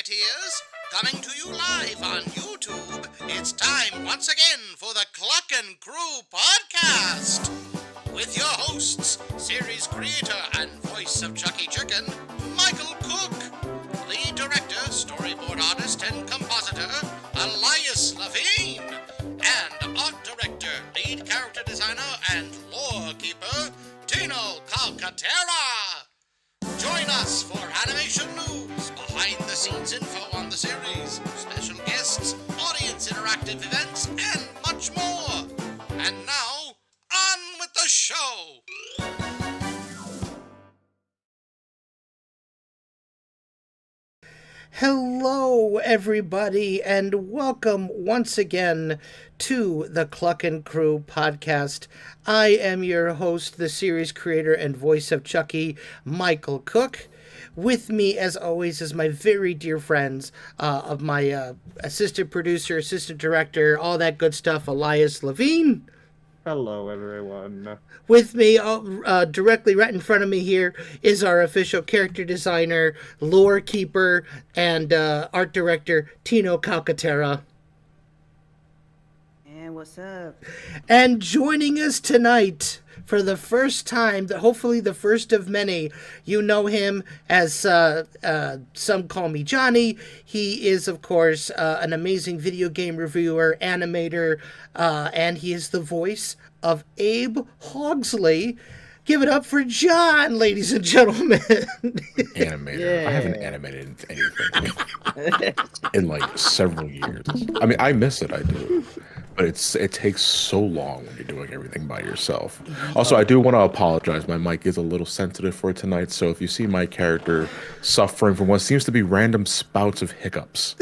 Musketeers, coming to you live on YouTube. It's time once again for the Cluckin Crew podcast. With your hosts, series creator and voice of Chucky Chicken, Michael Cook. Lead director, storyboard artist, and compositor, Elias Levine. And art director, lead character designer, and lore keeper, Tino Calcaterra. Join us for animation news, behind-the-scenes info on the series, special guests, audience interactive events, and much more. And now, on with the show! Hello, everybody, and welcome once again to the Cluckin Crew podcast. I am your host, the series creator and voice of Chucky, Michael Cook. With me, as always, is my very dear friends of my assistant producer, assistant director, all that good stuff, Elias Levine. Hello, everyone. With me, directly right in front of me here, is our official character designer, lore keeper, and art director, Tino Calcaterra. And what's up? And joining us tonight for the first time, hopefully the first of many, you know him as some call me Johnny. He is, of course, an amazing video game reviewer, animator, and he is the voice of Abe Hogley. Give it up for John, ladies and gentlemen. Animator. Yeah. I haven't animated anything in like several years. I mean, I miss it, I do. But it takes so long when you're doing everything by yourself. Also, I do want to apologize. My mic is a little sensitive for tonight, so if you see my character suffering from what seems to be random spouts of hiccups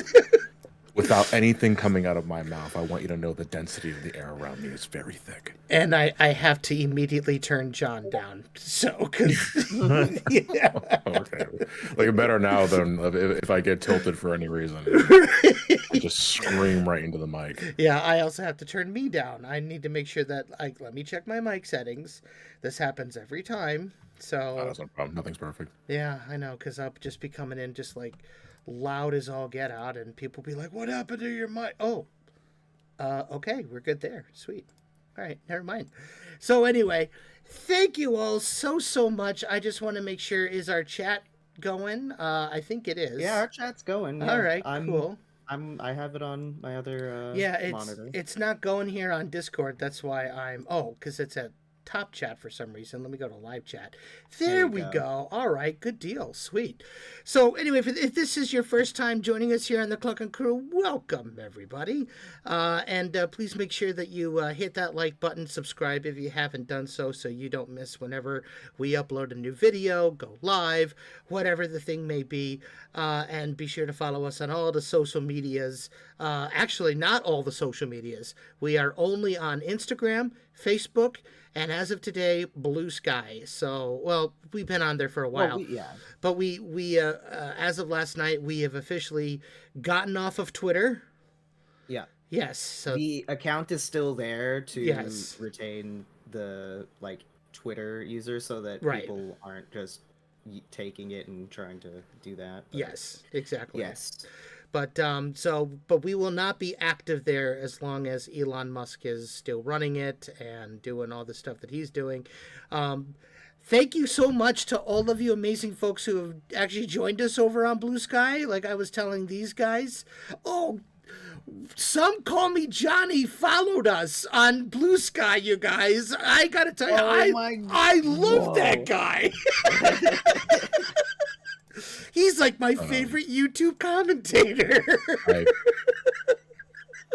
without anything coming out of my mouth, I want you to know the density of the air around me is very thick. And I have to immediately turn John down. So, because... yeah. Okay. Like, better now than if I get tilted for any reason. I just scream right into the mic. Yeah, I also have to turn me down. I need to make sure that, let me check my mic settings. This happens every time. So, Oh, that's no problem. Nothing's perfect. yeah, I know, because I'll just be coming in just like loud as all get out, and people be like, what happened to your mic? Oh, okay, we're good there. Sweet. All right, never mind. So anyway, thank you all so much. I just want to make sure, is our chat going? I think it is. Yeah, our chat's going. Yeah. All right, cool. I have it on my other monitor. It's not going here on Discord. That's why because it's at top chat for some reason. Let me go to live chat. There we go. All right, good deal. Sweet. So anyway, if this is your first time joining us here on the Cluckin Crew, welcome everybody. And please make sure that you hit that like button, subscribe if you haven't done so you don't miss whenever we upload a new video, go live, whatever the thing may be. And be sure to follow us on all the social medias. Actually, not all the social medias. We are only on Instagram, Facebook, and as of today, Blue Sky. So, well, we've been on there for a while. But we as of last night, we have officially gotten off of Twitter. Yeah. Yes. So the account is still there to Yes. retain the Twitter users so that Right. people aren't just taking it and trying to do that. But yes, exactly. Yes. But but we will not be active there as long as Elon Musk is still running it and doing all the stuff that he's doing. Thank you so much to all of you amazing folks who have actually joined us over on Blue Sky. Like I was telling these guys, some call me Johnny followed us on Blue Sky, you guys. I gotta tell you, I love that guy. He's like my favorite YouTube commentator.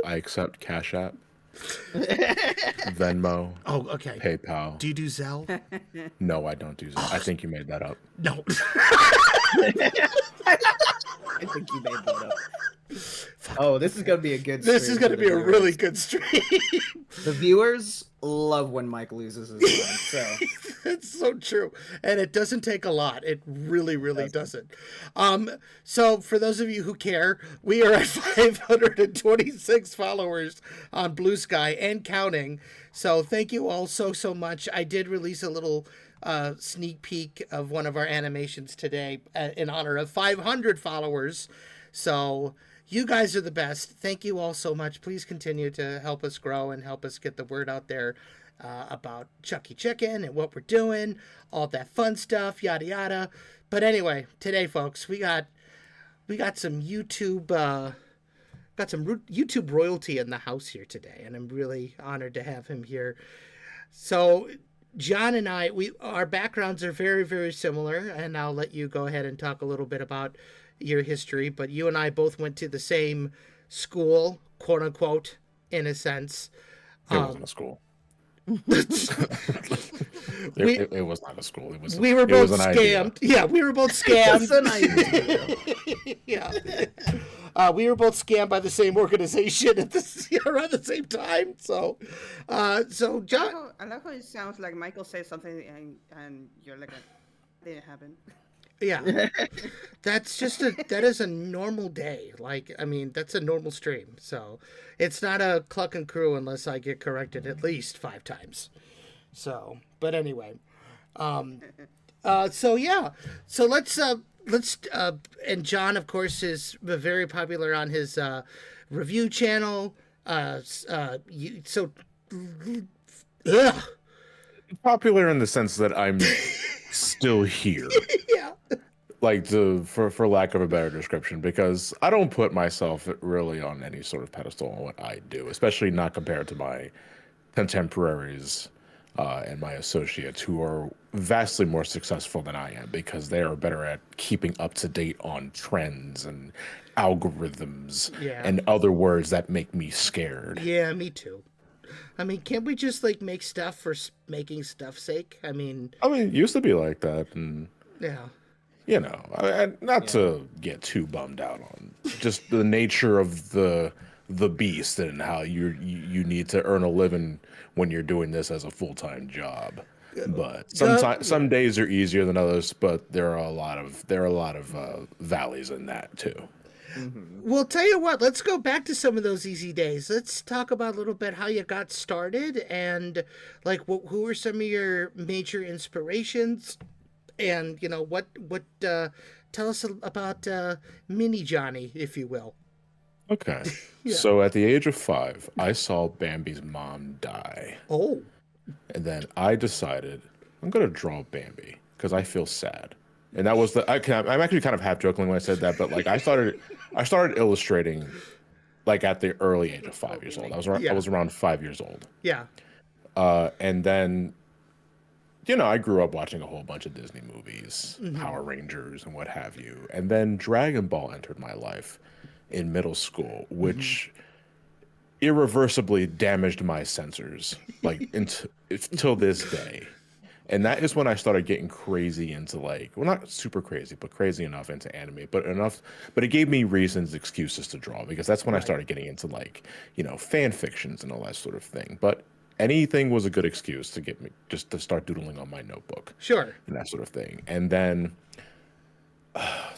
I accept Cash App, Venmo, Okay. PayPal. Do you do Zelle? No, I don't do that. I think you made that up. No. I think you made that up. Oh, this is gonna be a good stream. This is going to be a really good stream. The viewers love when Mike loses his mind, so It's so true. And it doesn't take a lot. It really doesn't. So for those of you who care, we are at 526 followers on Blue Sky and counting. So thank you all so much. I did release a little sneak peek of one of our animations today in honor of 500 followers. So you guys are the best. Thank you all so much. Please continue to help us grow and help us get the word out there about Chucky Chicken and what we're doing, all that fun stuff, yada yada. But anyway, today, folks, we got some YouTube YouTube royalty in the house here today, and I'm really honored to have him here. So John and I, our backgrounds are very, very similar, and I'll let you go ahead and talk a little bit about your history. But you and I both went to the same school, quote unquote, in a sense. It wasn't a school. It was not a school. We were both scammed. Idea. Yeah, we were both scammed. An idea. Yeah. We were both scammed by the same organization around the same time. So John, I like how it sounds like Michael says something and you're like, didn't happen. Yeah, that is a normal day. Like, I mean, that's a normal stream. So it's not a Cluckin Crew unless I get corrected at least 5 times. So, but anyway, so yeah, so let's and John, of course, is very popular on his review channel. Popular in the sense that I'm still here. Yeah. Like, for lack of a better description, because I don't put myself really on any sort of pedestal on what I do, especially not compared to my contemporaries and my associates who are vastly more successful than I am, because they are better at keeping up to date on trends and algorithms and other words that make me scared. Yeah, me too. I mean, can't we just like make stuff for making stuff's sake? I mean, it used to be like that, and yeah. You know, not to get too bummed out on just the nature of the beast and how you need to earn a living when you're doing this as a full-time job. But some days are easier than others, but there are a lot of valleys in that too. Mm-hmm. Well, tell you what, let's go back to some of those easy days. Let's talk about a little bit how you got started and like who were some of your major inspirations. And, you know, what tell us about Mini Johnny, if you will. Okay. So at the age of 5, I saw Bambi's mom die. Oh. And then I decided I'm going to draw Bambi because I feel sad. And that was I'm actually kind of half joking when I said that, but like I started illustrating like at the early age of 5 years old. I was around 5 years old. Yeah. And then, you know, I grew up watching a whole bunch of Disney movies, Power Rangers and what have you. And then Dragon Ball entered my life in middle school, which irreversibly damaged my sensors, like until this day. And that is when I started getting crazy into like, well, not super crazy, but crazy enough into anime, but it gave me reasons, excuses to draw, because that's when I started getting into like, you know, fan fictions and all that sort of thing. But anything was a good excuse to get me just to start doodling on my notebook. Sure. And that sort of thing. And then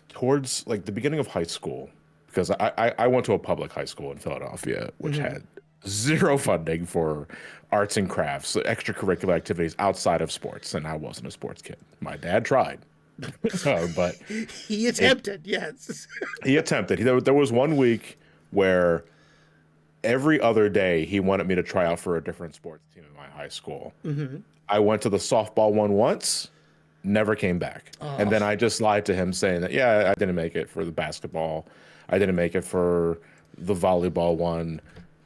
towards like the beginning of high school, because I went to a public high school in Philadelphia, which had zero funding for arts and crafts, extracurricular activities outside of sports. And I wasn't a sports kid. My dad tried. But he attempted, yes. He attempted. There was one week where every other day he wanted me to try out for a different sports team in my high school. I went to the softball one once, never came back. And then I just lied to him saying that, I didn't make it for the basketball. I didn't make it for the volleyball one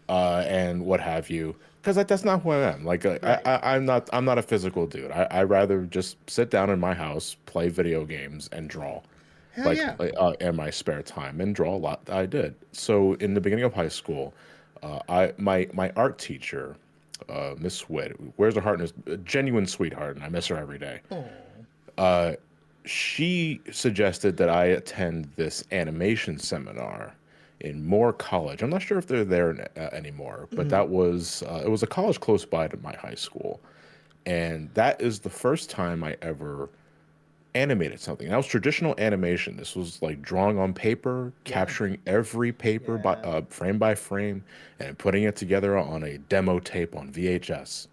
and what have you. Because that's not who I am. Like I'm not a physical dude. I rather just sit down in my house, play video games, and draw. In my spare time, and draw a lot. I did. So in the beginning of high school, my art teacher, Miss Witt, wears her heart and is a genuine sweetheart, and I miss her every day. She suggested that I attend this animation seminar in Moore College. I'm not sure if they're there anymore, but it was a college close by to my high school, and that is the first time I ever animated something. That was traditional animation. This was like drawing on paper, capturing every paper frame by frame, and putting it together on a demo tape on VHS.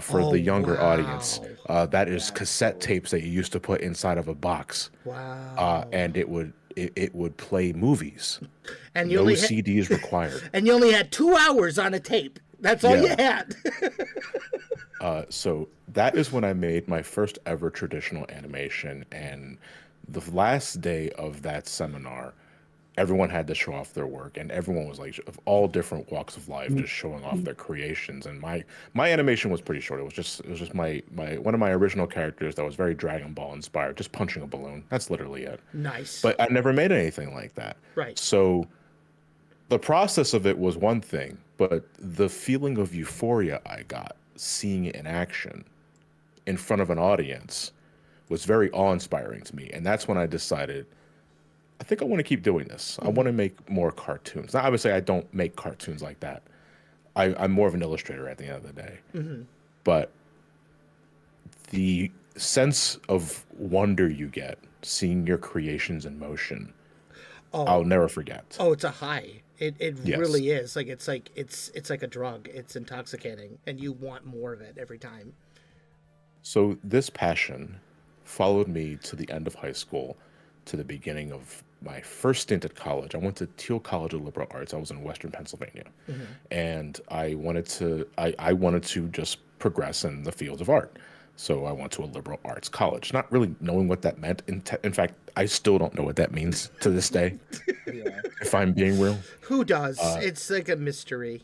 For the younger audience, that is cassette tapes that you used to put inside of a box. Wow. And it would it would play movies. And you No only CDs required. and you only had 2 hours on a tape. That's all you had. So that is when I made my first ever traditional animation. And the last day of that seminar, everyone had to show off their work, and everyone was like of all different walks of life just showing off their creations. And my animation was pretty short. It was just my one of my original characters that was very Dragon Ball inspired, just punching a balloon. That's literally it. Nice. But I never made anything like that. Right. So the process of it was one thing, but the feeling of euphoria I got seeing it in action in front of an audience was very awe-inspiring to me. And that's when I decided, I think I want to keep doing this. I want to make more cartoons. Now, obviously, I don't make cartoons like that. I'm more of an illustrator at the end of the day. But the sense of wonder you get seeing your creations in motion, I'll never forget. Oh, it's a high. It Yes. really is. It's like a drug. It's intoxicating, and you want more of it every time. So this passion followed me to the end of high school, to the beginning of my first stint at college. I went to Teal College of Liberal Arts. I was in Western Pennsylvania, and I wanted to just progress in the fields of art. So I went to a liberal arts college, not really knowing what that meant. In fact, I still don't know what that means to this day, if I'm being real. Who does? It's like a mystery,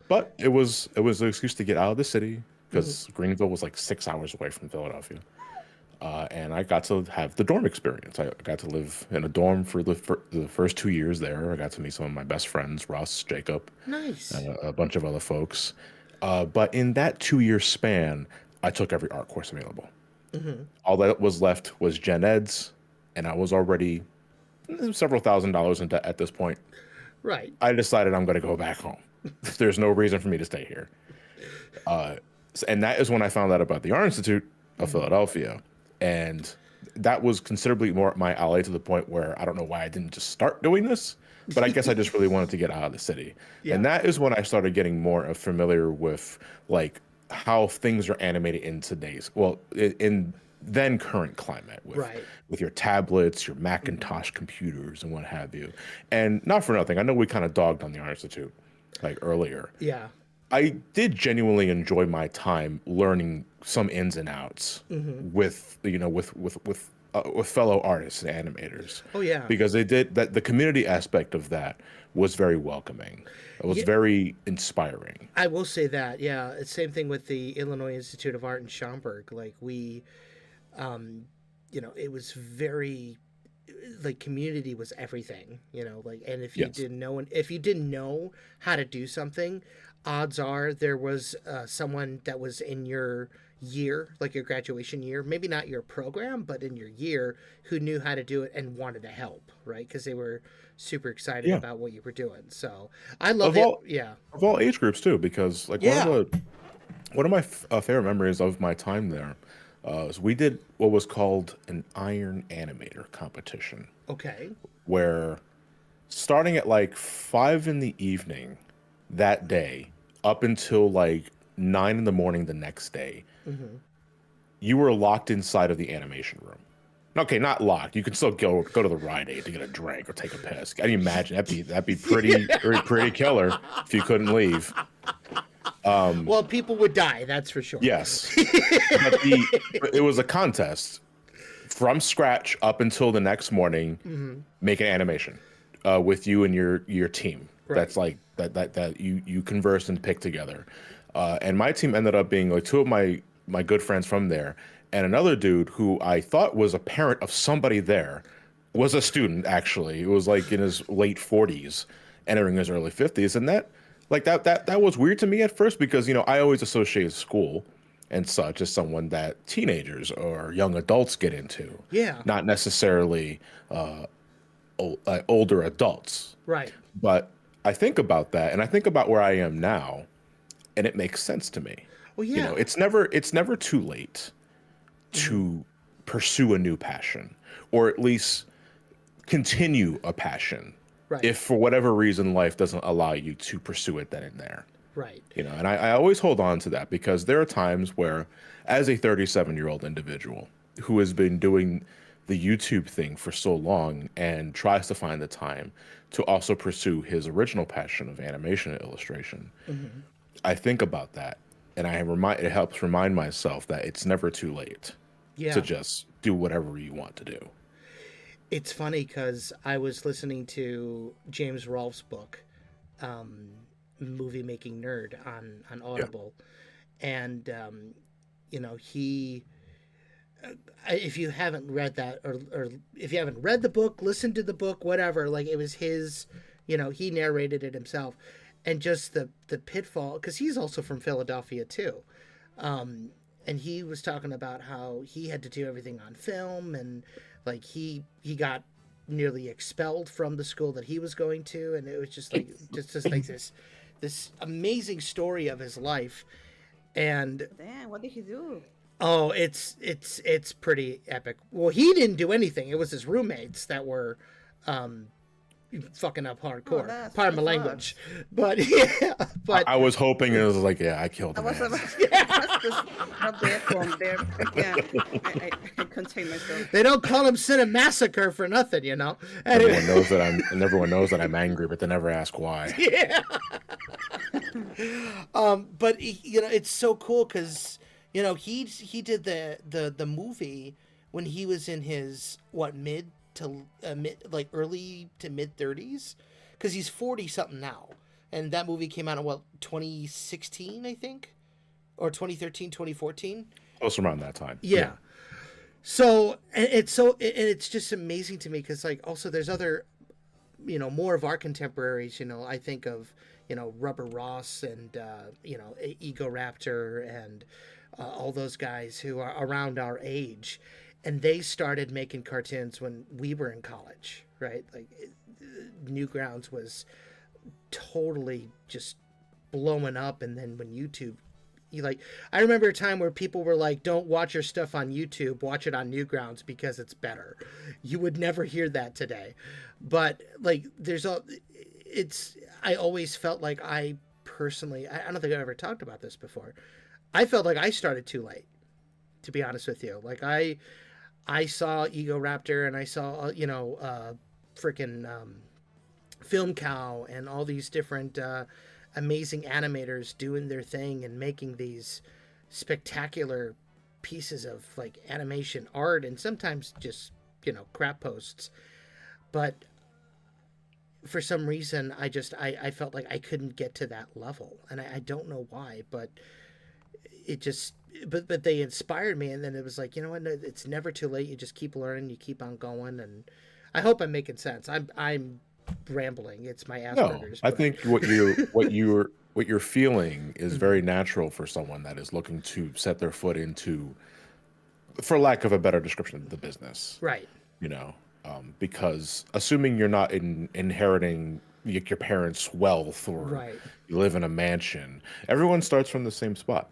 But it was an excuse to get out of the city, because Greenville was like 6 hours away from Philadelphia. And I got to have the dorm experience. I got to live in a dorm for the first 2 years there. I got to meet some of my best friends, Russ, Jacob, Nice. and a bunch of other folks. But in that 2 year span, I took every art course available. All that was left was gen eds, and I was already several $1,000s in debt at this point. Right. I decided I'm going to go back home. There's no reason for me to stay here. And that is when I found out about the Art Institute of Philadelphia. And that was considerably more up my alley, to the point where I don't know why I didn't just start doing this, but I guess I just really wanted to get out of the city. Yeah. And that is when I started getting more familiar with like how things are animated in today's, in then current climate with your tablets, your Macintosh computers, and what have you. And not for nothing, I know we kind of dogged on the Art Institute like earlier. Yeah. I did genuinely enjoy my time learning some ins and outs with fellow artists and animators. Oh yeah. Because they did that. The community aspect of that was very welcoming. It was very inspiring. I will say that. Yeah. It's same thing with the Illinois Institute of Art in Schaumburg. Like we, it was very, like, community was everything. And if you didn't know how to do something, odds are there was someone that was in your year, like your graduation year, maybe not your program, but in your year, who knew how to do it and wanted to help, right? Because they were super excited about what you were doing. So I love it. Of all age groups too, because like one of my favorite memories of my time there is we did what was called an Iron Animator competition. Okay. Where starting at like 5 in the evening that day up until like 9 in the morning the next day, you were locked inside of the animation room. Okay, not locked. You could still go to the Rite Aid to get a drink or take a piss. Can you imagine? That'd be pretty killer if you couldn't leave. Well, people would die, that's for sure. Yes, but it was a contest from scratch up until the next morning. Make an animation with you and your team. Right. That's like that you converse and pick together. And my team ended up being like 2 of my good friends from there, and another dude who I thought was a parent of somebody there, was a student actually. It was like in his late 40s, entering his early 50s, and that was weird to me at first, because I always associate school and such as someone that teenagers or young adults get into. Yeah. Not necessarily older adults. Right. But I think about that, and I think about where I am now, and it makes sense to me. Well, yeah. It's never too late to pursue a new passion, or at least continue a passion. Right. If for whatever reason life doesn't allow you to pursue it then and there. Right. And I always hold on to that, because there are times where, as a 37-year-old individual who has been doing the YouTube thing for so long and tries to find the time to also pursue his original passion of animation and illustration. I think about that, and it helps remind myself that it's never too late Yeah. to just do whatever you want to do. It's funny because I was listening to James Rolfe's book, Movie Making Nerd, on Audible. And, he, if you haven't read that, or if you haven't read the book, listened to the book, whatever, like it was his, he narrated it himself. And just the pitfall, because he's also from Philadelphia too. And he was talking about how he had to do everything on film, and like he got nearly expelled from the school that he was going to, and it was just like just like this amazing story of his life. And Damn, what did he do? oh, it's pretty epic. Well, he didn't do anything. It was his roommates that were fucking up hardcore. Pardon my language. But yeah, but I was hoping it was like, yeah, I killed I him. was just rub the phone there. Yeah, I contain myself. they don't call him Cinemassacre for nothing, Anyway. Everyone knows that I'm angry, but they never ask why. Yeah. But it's so cool because he did the movie when he was in his early to mid 30s, because he's 40 something now, and that movie came out in 2016, I think, or 2013, 2014. Close around that time. Yeah. So it's just amazing to me because like also there's other more of our contemporaries. I think of Rubber Ross and Ego Raptor and all those guys who are around our age, and they started making cartoons when we were in college, right? Like Newgrounds was totally just blowing up, and then when YouTube, I remember a time where people were like, don't watch your stuff on YouTube, watch it on Newgrounds because it's better. You would never hear that today. But like I always felt like I personally, I don't think I've ever talked about this before. I felt like I started too late, to be honest with you. Like I saw Ego Raptor, and I saw, freaking Film Cow and all these different amazing animators doing their thing and making these spectacular pieces of like animation art, and sometimes just, crap posts. But for some reason, I felt like I couldn't get to that level, and I don't know why, but it just, but they inspired me, and then it was like, you know what, it's never too late. You just keep learning, you keep on going, and I hope I'm making sense. I'm rambling. It's my Asperger's. No, I think what you're feeling is very natural for someone that is looking to set their foot into, for lack of a better description, the business. Right. Because assuming you're not inheriting your parents' wealth, or right, you live in a mansion, everyone starts from the same spot.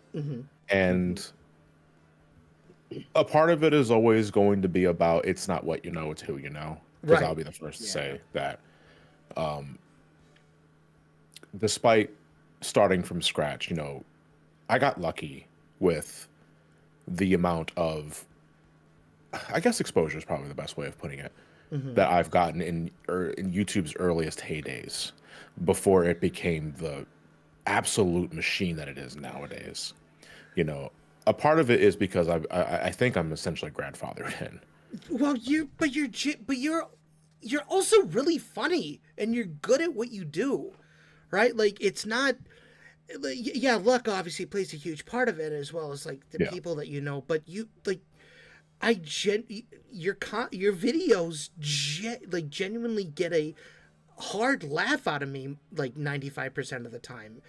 And a part of it is always going to be about, it's not what you know, it's who you know. Because I'll be the first to say that despite starting from scratch, I got lucky with the amount of, I guess exposure is probably the best way of putting it, that I've gotten in YouTube's earliest heydays, before it became the absolute machine that it is nowadays. A part of it is because I think I'm essentially grandfathered in. Well, you're also really funny, and you're good at what you do, right? Like, it's not, yeah, luck obviously plays a huge part of it, as well as like the people that but you like, your videos genuinely get a hard laugh out of me like 95% of the time,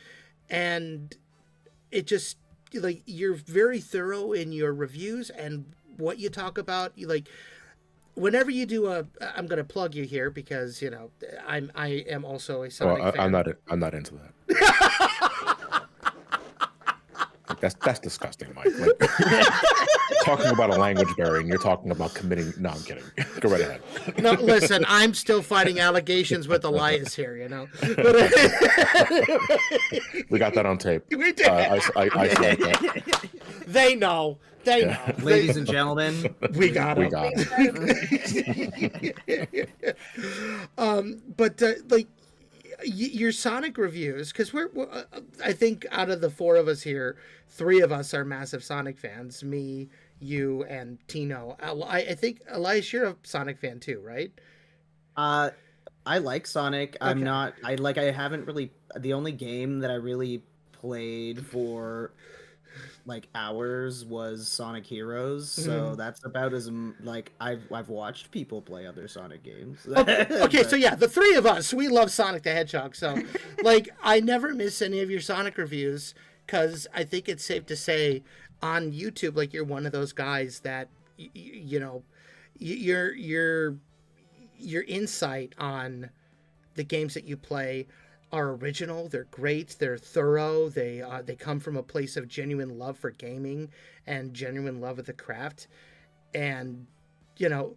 and it just, like, you're very thorough in your reviews and what you talk about. Whenever you do I'm going to plug you here because I am also a Sonic fan. I'm not into that. Like, that's disgusting, Mike. Like, talking about a language barrier and you're talking about committing. No, I'm kidding. Go right ahead. No, listen, I'm still fighting allegations with Elias here, you know. But, We got that on tape. we did. I said that. They know. They know. Ladies and gentlemen, We got We him. got it. But like your Sonic reviews, because I think out of the four of us here, three of us are massive Sonic fans. Me, you, and Tino. I think Elias, you're a Sonic fan too, right? I like Sonic. I'm Okay. not. I haven't really. The only game that I really played for like hours was Sonic Heroes. So that's about as like I've watched people play other Sonic games. Okay, so yeah, the three of us, we love Sonic the Hedgehog. So, like, I never miss any of your Sonic reviews because I think it's safe to say on YouTube, like, you're one of those guys that, you know, your insight on the games that you play are original. They're great. They're thorough. They come from a place of genuine love for gaming and genuine love of the craft. And, you know,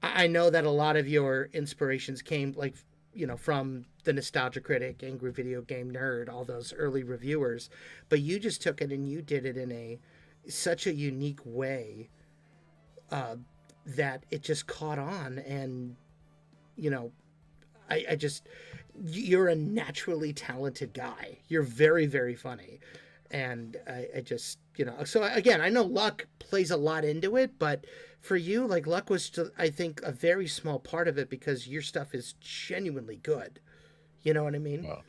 I know that a lot of your inspirations came, like, you know, from the Nostalgia Critic, Angry Video Game Nerd, all those early reviewers, but you just took it and you did it in such a unique way that it just caught on. And, you know, I just, you're a naturally talented guy. You're very, very funny. And I just, you know, so again, I know luck plays a lot into it, but for you, like, luck was, I think, a very small part of it because your stuff is genuinely good. You know what I mean? Well,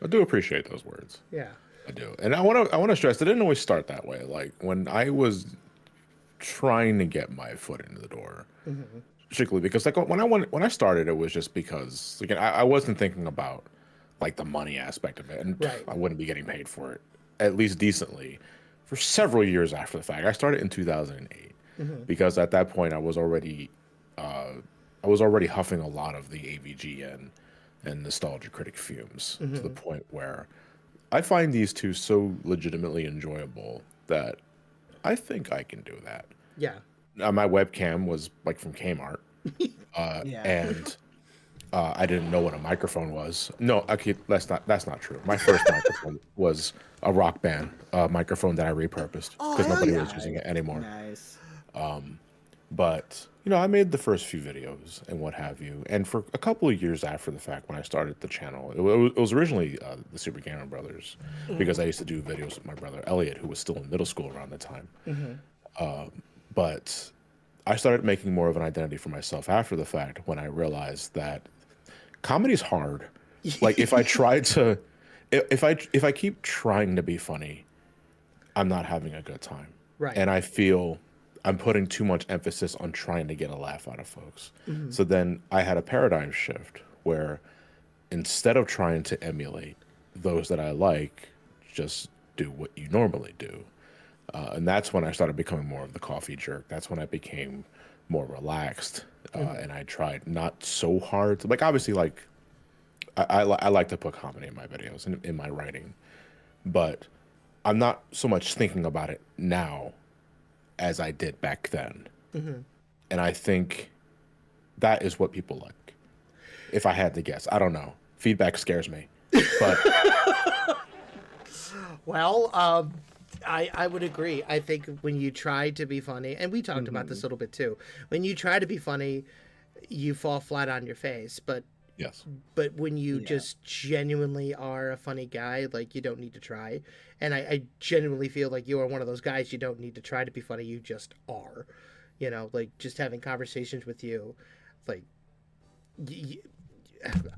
I do appreciate those words. Yeah. I do. And I want to stress, it didn't always start that way. Like, when I was trying to get my foot into the door, particularly because, like, when I started, it was just because, again, I wasn't thinking about, like, the money aspect of it, and Right. I wouldn't be getting paid for it, at least decently, for several years after the fact. I started in 2008 because at that point I was already huffing a lot of the AVG and Nostalgia Critic fumes to the point where I find these two so legitimately enjoyable that I think I can do that. Yeah. My webcam was, like, from Kmart, Yeah. and I didn't know what a microphone was. No, okay, that's not true. My first microphone was a Rock Band microphone that I repurposed because nobody was using it anymore. Nice. But, you know, I made the first few videos and what have you. And for a couple of years after the fact, when I started the channel, it was originally the Super Gamer Brothers, because I used to do videos with my brother Elliot, who was still in middle school around the time. But I started making more of an identity for myself after the fact when I realized that comedy's hard. Like, if I try to, if I keep trying to be funny, I'm not having a good time. Right. And I feel I'm putting too much emphasis on trying to get a laugh out of folks. So then I had a paradigm shift where instead of trying to emulate those that I like, just do what you normally do. And that's when I started becoming more of the coffee jerk. That's when I became more relaxed. And I tried not so hard to, like, obviously, like, I like to put comedy in my videos and in my writing, but I'm not so much thinking about it now as I did back then. And I think that is what people like. If I had to guess, I don't know. Feedback scares me, but Well, I would agree. I think when you try to be funny, and we talked about this a little bit too, when you try to be funny, you fall flat on your face. But yes, when you just genuinely are a funny guy, like, you don't need to try. And I genuinely feel like you are one of those guys, you don't need to try to be funny, you just are. You know, like, just having conversations with you, like,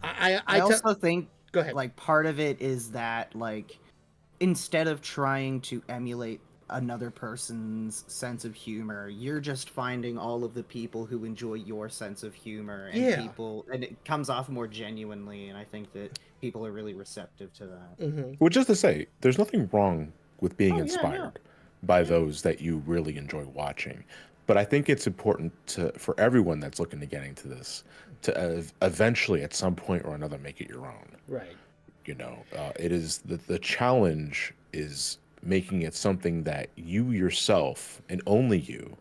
I also think, go ahead. like, part of it is that, like, instead of trying to emulate another person's sense of humor, you're just finding all of the people who enjoy your sense of humor, and and it comes off more genuinely, and I think that people are really receptive to that. which is to say, there's nothing wrong with being yeah, inspired by those that you really enjoy watching. But I think it's important for everyone that's looking to get into this to eventually, at some point or another, make it your own. Right. You know, it is the challenge is making it something that you yourself and only you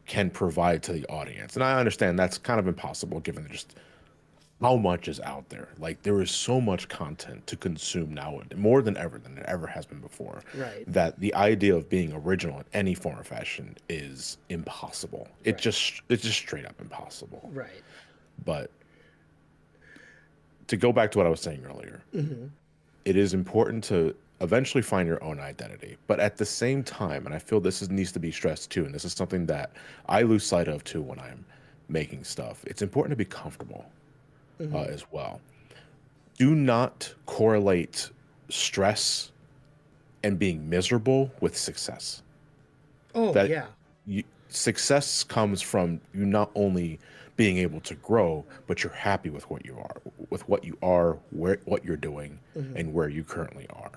can provide to the audience. And I understand that's kind of impossible given just how much is out there. Like there is so much content to consume now, more than it ever has been before. Right. That the idea of being original in any form or fashion is impossible. It's just straight up impossible. Right. But to go back to what I was saying earlier, it is important to eventually find your own identity. But at the same time, and I feel needs to be stressed too, and this is something that I lose sight of too when I'm making stuff, it's important to be comfortable as well. Do not correlate stress and being miserable with success. Oh, yeah. Success comes from you not only being able to grow, but you're happy with what you are, what you're doing, and where you currently are.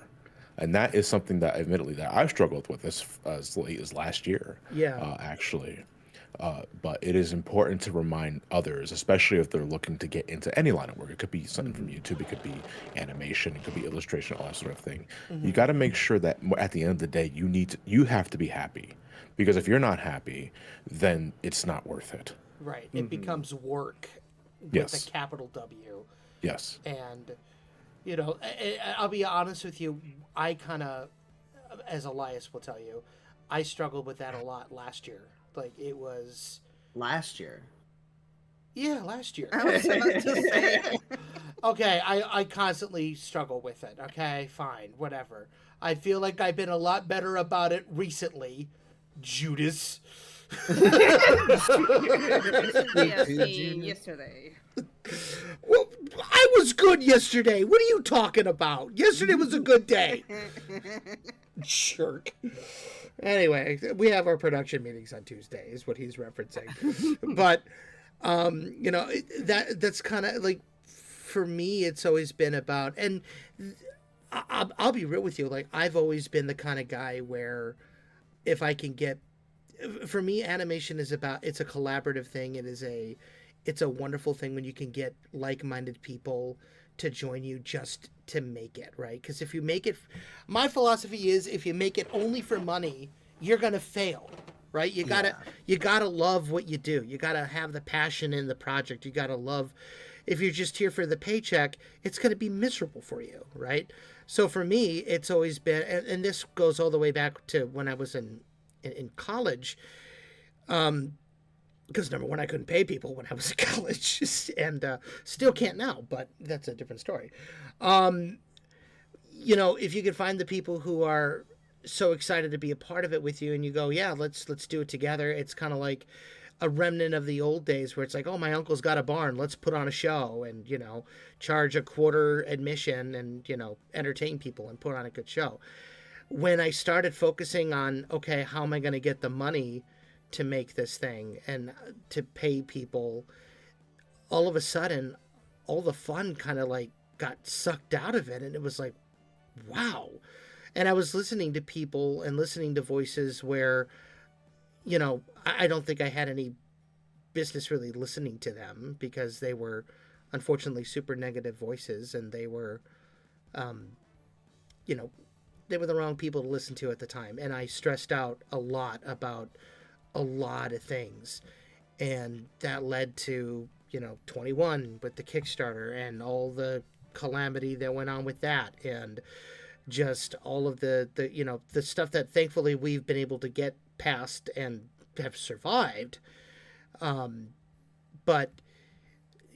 And that is something that, admittedly, that I've struggled with as late as last year. Yeah. Actually. But it is important to remind others, especially if they're looking to get into any line of work. It could be something from YouTube, it could be animation, it could be illustration, all that sort of thing. You got to make sure that at the end of the day, you have to be happy, because if you're not happy, then it's not worth it. Right. It becomes work with Yes. a capital W. Yes. And, you know, I'll be honest with you. I kind of, as Elias will tell you, I struggled with that a lot last year. Like it was Last year. Yeah, last year. I was about to say. Okay, I constantly struggle with it. Okay, fine, whatever. I feel like I've been a lot better about it recently, Judas. Yeah, seen yesterday. Well, I was good yesterday. What are you talking about? Yesterday was a good day. Jerk. Anyway, we have our production meetings on Tuesday, is what he's referencing. But, you know, that's kind of like, for me, it's always been about, and I'll be real with you, like, I've always been the kind of guy where if I can get, for me, animation is about, it's a collaborative thing. It's a wonderful thing when you can get like-minded people to join you just to make it, right? Because if you make it, my philosophy is if you make it only for money, you're gonna fail, right? You gotta love what you do. You gotta have the passion in the project. You gotta love. If you're just here for the paycheck, it's gonna be miserable for you, right? So for me, it's always been, and this goes all the way back to when I was in college. Because number one, I couldn't pay people when I was in college, and still can't now, but that's a different story. You know, if you can find the people who are so excited to be a part of it with you, and you go, yeah, let's do it together. It's kind of like a remnant of the old days where it's like, oh, my uncle's got a barn, let's put on a show and, you know, charge a quarter admission and, you know, entertain people and put on a good show. When I started focusing on, okay, how am I going to get the money to make this thing and to pay people, all of a sudden all the fun kind of like got sucked out of it, and it was like, wow. And I was listening to people and listening to voices where, you know, I don't think I had any business really listening to them, because they were unfortunately super negative voices, and they were you know, they were the wrong people to listen to at the time. And I stressed out a lot about a lot of things, and that led to, you know, 21 with the Kickstarter and all the calamity that went on with that, and just all of the you know, the stuff that thankfully we've been able to get past and have survived. But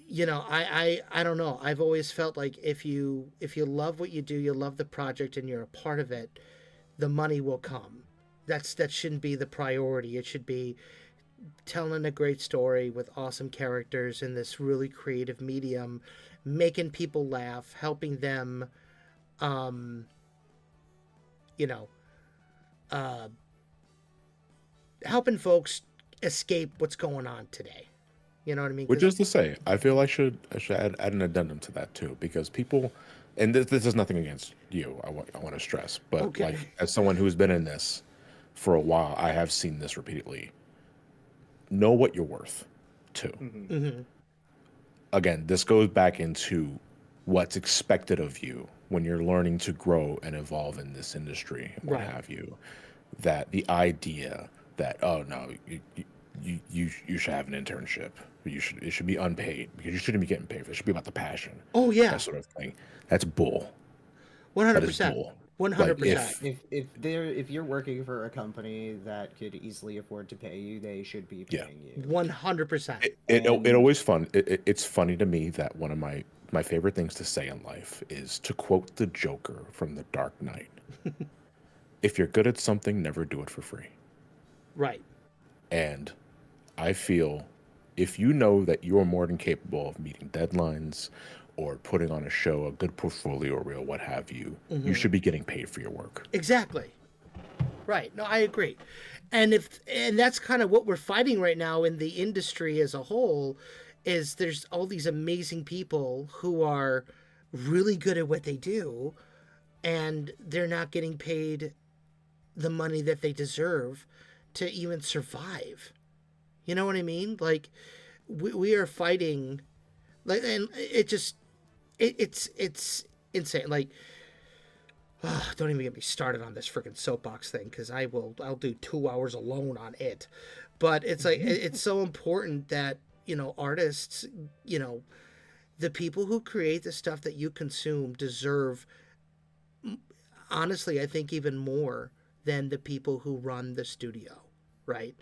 you know, I don't know, I've always felt like if you love what you do, you love the project, and you're a part of it, the money will come. That shouldn't be the priority. It should be telling a great story with awesome characters in this really creative medium, making people laugh, helping them, you know, helping folks escape what's going on today. You know what I mean? Which is to say, I feel I should add an addendum to that too, because people, and this is nothing against you, I want to stress, but Okay. like, as someone who's been in this for a while, I have seen this repeatedly. Know what you're worth, too. Mm-hmm. Again, this goes back into what's expected of you when you're learning to grow and evolve in this industry, and what Right. have you, that the idea that, oh no, you should have an internship. It should be unpaid because you shouldn't be getting paid for it. It should be about the passion. Oh yeah, That sort of thing. That's bull. one That hundred is percent, bull. 100%. If you're working for a company that could easily afford to pay you, they should be Yeah. paying you. 100%. It always fun. It's funny to me that one of my favorite things to say in life is to quote the Joker from The Dark Knight. If you're good at something, never do it for free. Right. And I feel if you know that you're more than capable of meeting deadlines or putting on a show, a good portfolio reel, what have you, you should be getting paid for your work. Exactly. Right. No, I agree. And that's kind of what we're fighting right now in the industry as a whole, is there's all these amazing people who are really good at what they do, and they're not getting paid the money that they deserve to even survive. You know what I mean? Like, we are fighting, like, and it's insane. Like, don't even get me started on this freaking soapbox thing, because I'll do 2 hours alone on it. But it's like it's so important that, artists, the people who create the stuff that you consume deserve, honestly, I think even more than the people who run the studio, right?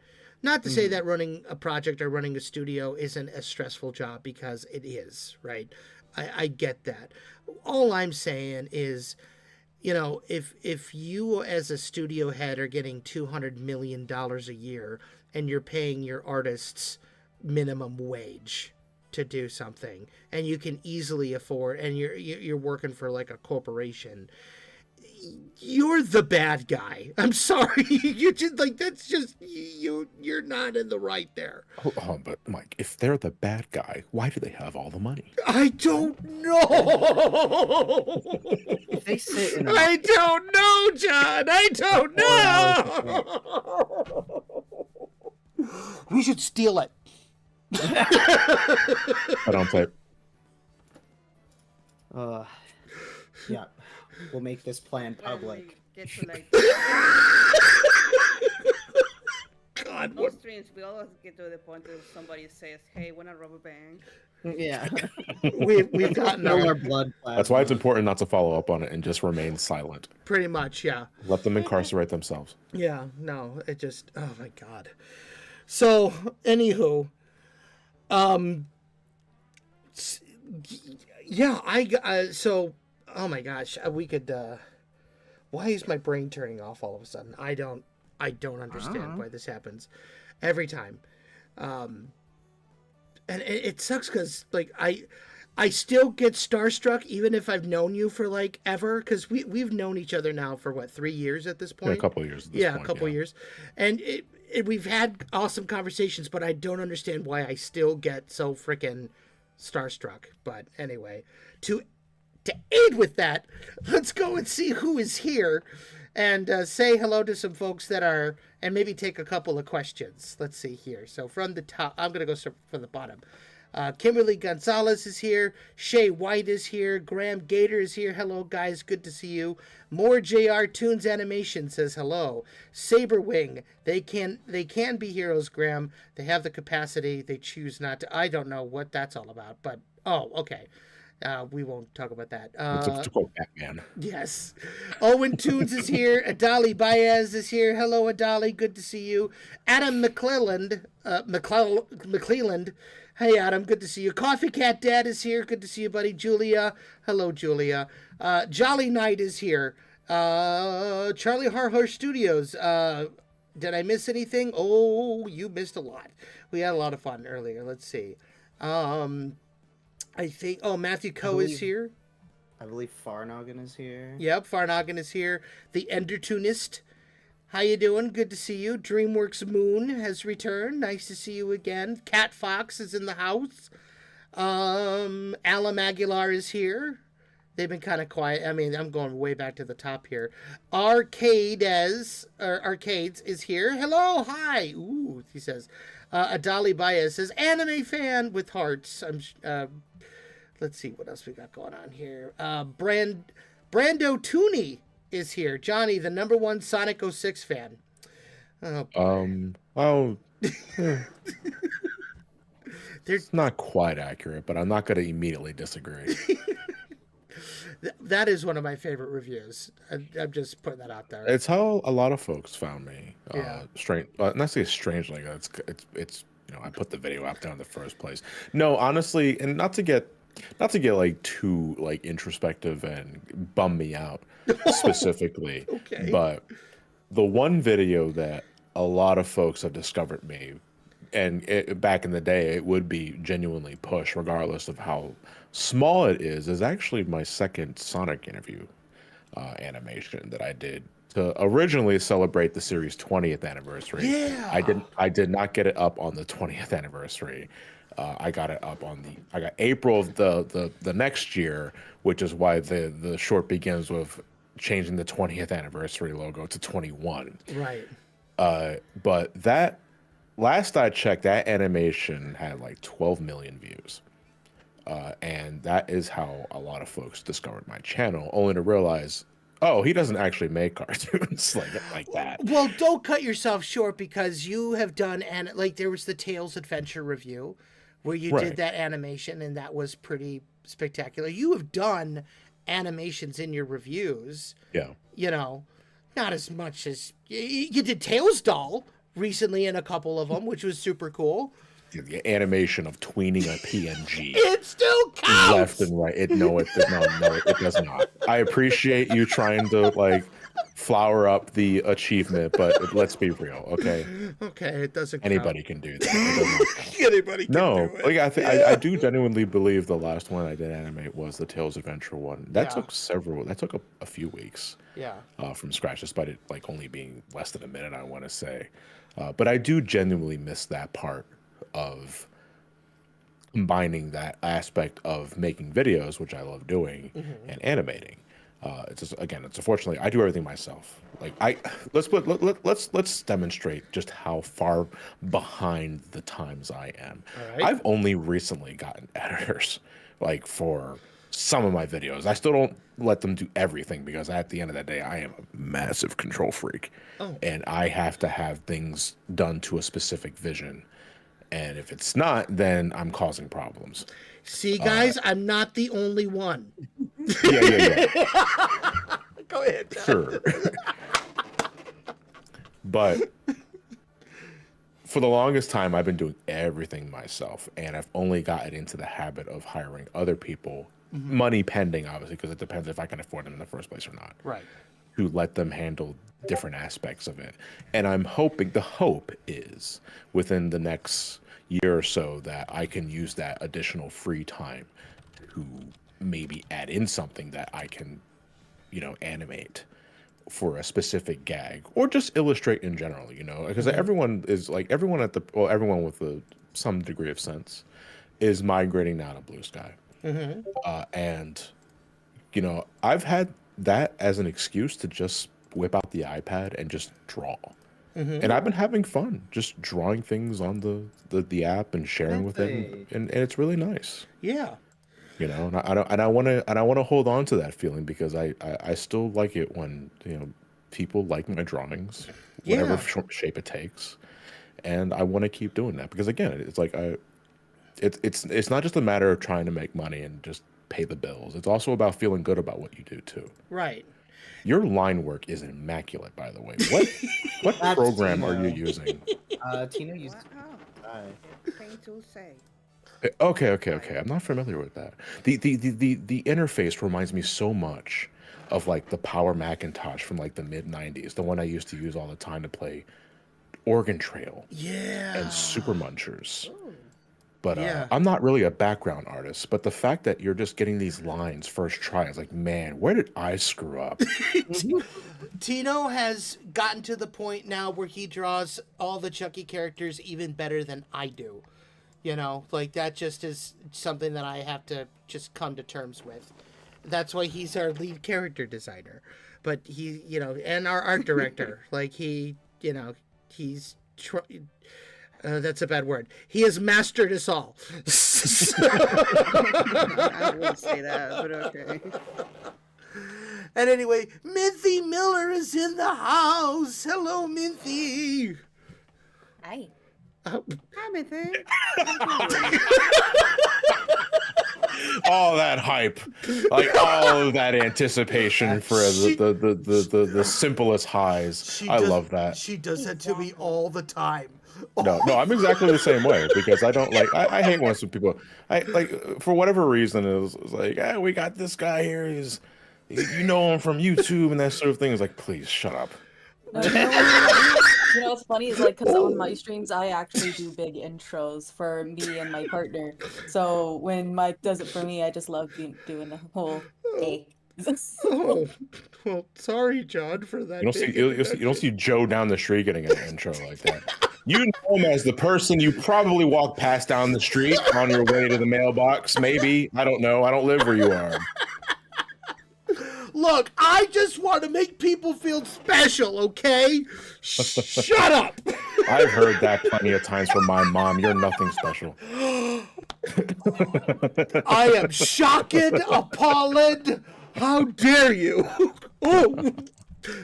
Not to say that running a project or running a studio isn't a stressful job, because it is, right? I get that. All I'm saying is, if you as a studio head are getting $200 million a year and you're paying your artists minimum wage to do something, and you can easily afford, and you're working for like a corporation, you're the bad guy. I'm sorry. You just that's just you're not in the right there. Oh, but Mike, if they're the bad guy, why do they have all the money? I don't know. If they sit in I don't know, John. I don't know. We should steal it. I don't say. yeah, we'll make this plan public. Get to like God, those streams, we always get to the point that somebody says, "Hey, want a rubber band?" Yeah, we've gotten all our our blood. That's why it's important not to follow up on it and just remain silent. pretty much, yeah. Let them incarcerate themselves. Yeah, no, it just, oh my God. So, anywho, yeah, so, oh my gosh, we could, why is my brain turning off all of a sudden? I don't understand why this happens every time. And it sucks because, like, I still get starstruck even if I've known you for, like, ever, because we've known each other now for, what, 3 years at this point? Yeah, a couple of years at this point, a couple of years. And we've had awesome conversations, but I don't understand why I still get so freaking starstruck. But anyway, to aid with that, let's go and see who is here and say hello to some folks that are, and maybe take a couple of questions. Let's see here. So from the top, I'm going to go from the bottom. Kimberly Gonzalez is here. Shay White is here. Graham Gator is here. Hello, guys. Good to see you. More JR Toons Animation says hello. Saberwing. They can be heroes, Graham. They have the capacity. They choose not to. I don't know what that's all about, but, oh, okay. We won't talk about that. It's a quote Batman. Yes. Owen Toons is here. Adali Baez is here. Hello, Adali. Good to see you. Adam McClelland. Hey, Adam. Good to see you. Coffee Cat Dad is here. Good to see you, buddy. Julia. Hello, Julia. Jolly Knight is here. Charlie Harhorse Studios. Did I miss anything? Oh, you missed a lot. We had a lot of fun earlier. Let's see. I think, Matthew Coe is here. I believe Farnoggin is here. Yep, Farnoggin is here. The Endertoonist. How you doing? Good to see you. DreamWorks Moon has returned. Nice to see you again. Cat Fox is in the house. Alam Aguilar is here. They've been kind of quiet. I mean, I'm going way back to the top here. Arcades is here. Hello, hi. Ooh, he says. Adali Baez says, anime fan with hearts. Let's see what else we got going on here. Brando Tooney is here. Johnny, the #1 Sonic 06 fan. Oh, boy. Well, They're- it's not quite accurate, but I'm not going to immediately disagree. That is one of my favorite reviews. I'm just putting that out there. It's how a lot of folks found me. Yeah. Strange. Not say strangely. It's I put the video out there in the first place. No, honestly, and not to get like too like introspective and bum me out specifically. Okay. But the one video that a lot of folks have discovered me, and back in the day, it would be genuinely push, regardless of how small it is actually my second Sonic interview animation that I did to originally celebrate the series' 20th anniversary. Yeah. I did not get it up on the 20th anniversary. I got it up on I got April of the next year, which is why the short begins with changing the 20th anniversary logo to 21. Right. But that last I checked, that animation had like 12 million views. And that is how a lot of folks discovered my channel, only to realize, oh, he doesn't actually make cartoons like that. Well, don't cut yourself short, because you have done, and like there was the Tails Adventure review where you did Right. that animation, and that was pretty spectacular. You have done animations in your reviews, Yeah. you know, not as much as you did Tails Doll recently in a couple of them, which was super cool. The animation of tweening a PNG It still counts. left and right. It does not. I appreciate you trying to like flower up the achievement, but let's be real, okay? Okay, it doesn't count. Anybody can do that. It doesn't- Anybody can No, do it. like I do genuinely believe the last one I did animate was the Tails Adventure one. That Yeah. took a few weeks Yeah. from scratch, despite it like only being less than a minute, I want to say. But I do genuinely miss that part of combining that aspect of making videos, which I love doing, and animating. It's just, again, it's unfortunately I do everything myself. Like let's demonstrate just how far behind the times I am. All right. I've only recently gotten editors like for some of my videos. I still don't let them do everything because at the end of the day, I am a massive control freak, and I have to have things done to a specific vision. And if it's not, then I'm causing problems. See, guys, I'm not the only one. Yeah. Go ahead. John. Sure. But for the longest time, I've been doing everything myself, and I've only gotten into the habit of hiring other people, money pending, obviously, because it depends if I can afford them in the first place or not. Right. To let them handle different aspects of it. And I'm hoping, the hope is within the next year or so that I can use that additional free time to maybe add in something that I can, animate for a specific gag or just illustrate in general, because everyone everyone with some degree of sense is migrating now to Blue Sky. And I've had that as an excuse to just whip out the iPad and just draw. And I've been having fun just drawing things on the app and sharing with it, and it's really nice. Yeah. And I want to hold on to that feeling because I still like it when people like my drawings, whatever shape it takes, and I want to keep doing that because again, it's like it's not just a matter of trying to make money and just pay the bills. It's also about feeling good about what you do too. Right. Your line work is immaculate, by the way. What That's program are you Tino. using? Tina used. Wow. Thing to say. Okay. I'm not familiar with that. The interface reminds me so much of like the Power Macintosh from like the mid '90s, the one I used to use all the time to play Oregon Trail Yeah. and Super Munchers. But Yeah. I'm not really a background artist, but the fact that you're just getting these lines first try, it's like, man, where did I screw up? Tino has gotten to the point now where he draws all the Chucky characters even better than I do. Like that just is something that I have to just come to terms with. That's why he's our lead character designer. But he, and our art director. Like he's, that's a bad word. He has mastered us all. I wouldn't say that, but okay. And anyway, Minthy Miller is in the house. Hello, Minthy. Hi. Oh, Hi, Minthy. All that hype, like all of that anticipation for the simplest highs. I love that. She does that to me all the time. No, I'm exactly the same way because I don't like. I hate when some people. I like for whatever reason it's like, we got this guy here. You know him from YouTube and that sort of thing. It's like, please shut up. No, what's funny is like, because on my streams, I actually do big intros for me and my partner. So when Mike does it for me, I just love doing the whole hey. Oh, well, sorry, John, for that. You don't see Joe down the street getting an intro like that. You know him as the person you probably walk past down the street on your way to the mailbox. Maybe, I don't know. I don't live where you are. Look, I just want to make people feel special, okay? Shut up! I've heard that plenty of times from my mom. You're nothing special. I am shocked, appalled. How dare you? Oh,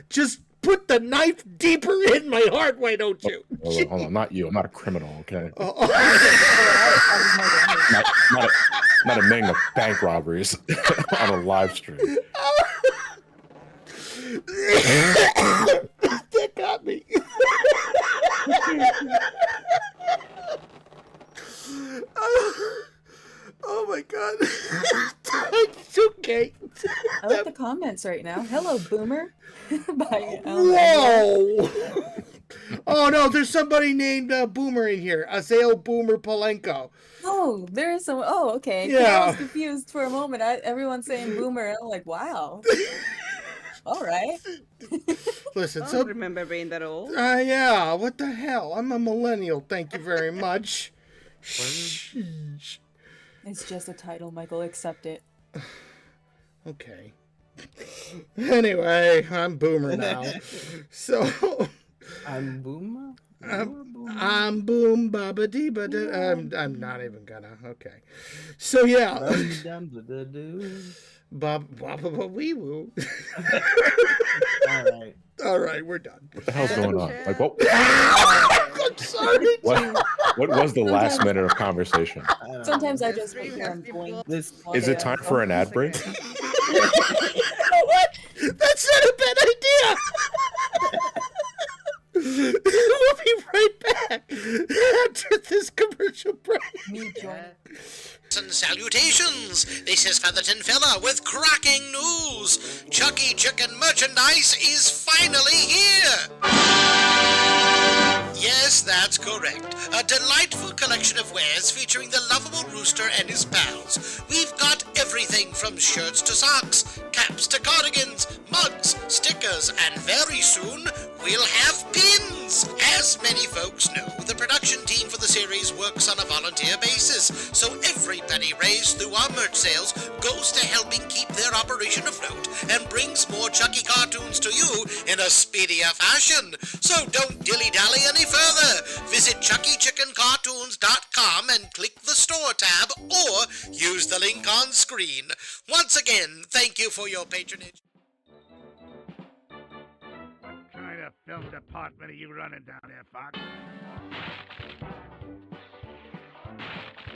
just put the knife deeper in my heart, why don't you? Hold on, not you. I'm not a criminal, okay? Not admitting to bank robberies on a live stream. That got me. Oh my god. It's okay. I like the comments right now. Hello, Boomer. By Whoa! Oh no, there's somebody named Boomer in here. Azael Boomer Polenko. Oh, there is some. Oh, okay. 'Cause Yeah. I was confused for a moment. Everyone's saying Boomer, and I'm like, wow. All right. Listen, I so don't remember being that old. yeah, what the hell? I'm a millennial. Thank you very much. Sheesh. It's just a title, Michael. Accept it. Okay. Anyway, I'm Boomer now. So I'm Boomer. I'm Boom Baba Dee I'm not even gonna. Okay. So yeah. Baba Wee Woo. All right, we're done. What the hell's going on? Like, what? I'm sorry. What was the last minute of conversation? Sometimes I just wait for him going. Is it time for an ad break? You know what? That's not a bad idea. We'll be right back after this commercial break. Me join. And salutations! This is Featherton Fella with cracking news! Chucky Chicken merchandise is finally here! Yes, that's correct. A delightful collection of wares featuring the lovable rooster and his pals. We've got everything from shirts to socks, caps to cardigans, mugs, stickers, and very soon we'll have pins! As many folks know, the production team for the series works on a volunteer basis, so every penny raised through our merch sales goes to helping keep their operation afloat and brings more Chucky cartoons to you in a speedier fashion. So don't dilly-dally any further. Visit ChuckyChickenCartoons.com and click the store tab or use the link on screen. Once again, thank you for your patronage. What kind of film department are you running down there, Fox?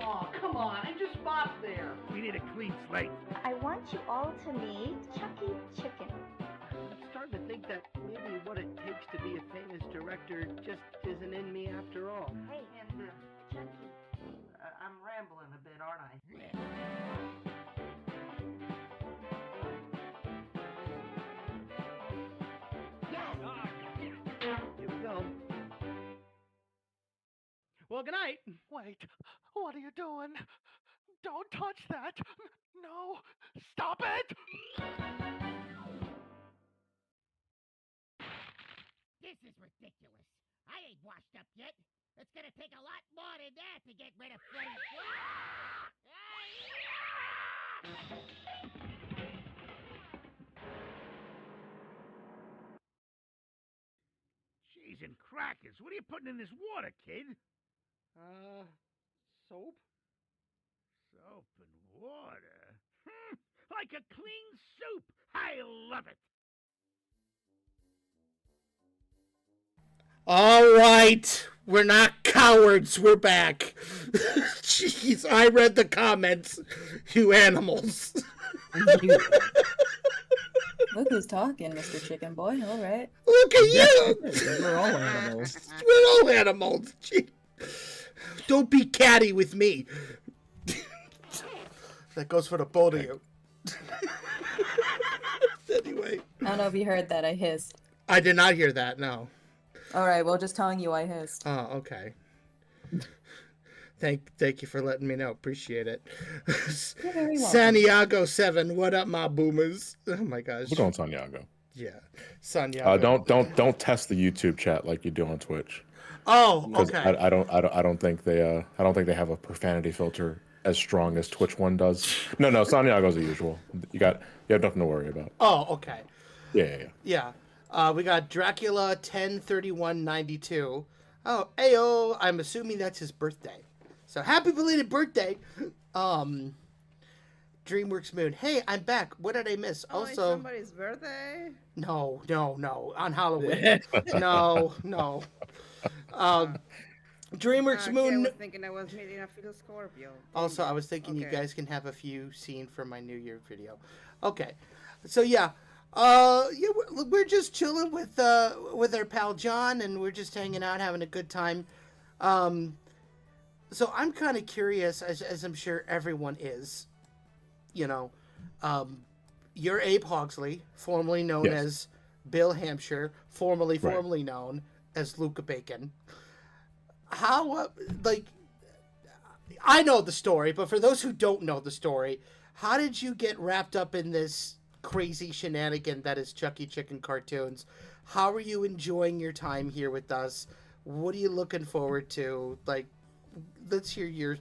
Oh, come on. I just bought there. We need a clean slate. I want you all to meet Chucky Chicken. I'm starting to think that maybe what it takes to be a famous director just isn't in me after all. Hey, and Chucky. I'm rambling a bit, aren't I? Here we go. Well, good night. Wait, what are you doing? Don't touch that. No, stop it! This is ridiculous. I ain't washed up yet. It's gonna take a lot more than that to get rid of Freddy. Cheese and crackers. What are you putting in this water, kid? Soap? Soap and water. like a clean soup. I love it. All right, we're not cowards. We're back. Jeez, I read the comments. You animals. Look who's talking, Mr. Chicken Boy. All right. Look at you. We're all animals. We're all animals. Gee. Don't be catty with me. That goes for the both of you. Anyway. I don't know if you heard that. I hissed. I did not hear that, no. All right, well, just telling you I hissed. Oh, okay. Thank you for letting me know. Appreciate it. You're very welcome. Santiago 7, what up, my boomers? Oh my gosh. We're going Santiago. Yeah, Santiago. Don't test the YouTube chat like you do on Twitch. Oh, okay. I don't think they have a profanity filter as strong as Twitch one does. No, Santiago's the usual. You have nothing to worry about. Oh, okay. Yeah. We got Dracula 103192. Oh, ayo! I'm assuming that's his birthday. So happy belated birthday, DreamWorks Moon. Hey, I'm back. What did I miss? Oh, Also, it's somebody's birthday? no, on Halloween. no. DreamWorks Okay, Moon. I was thinking I was meeting a fellow Scorpio. Also, I was thinking you Okay. guys can have a few seen from my New Year video. Okay, so yeah, we're just chilling with our pal John, and we're just hanging out, having a good time. So I'm kind of curious, as I'm sure everyone is. You know, you're Abe Hogley, formerly known as Bill Hampshire, formerly known as Luca Bacon. How, I know the story, but for those who don't know the story, how did you get wrapped up in this crazy shenanigan that is Chucky Chicken Cartoons? How are you enjoying your time here with us? What are you looking forward to? Let's hear your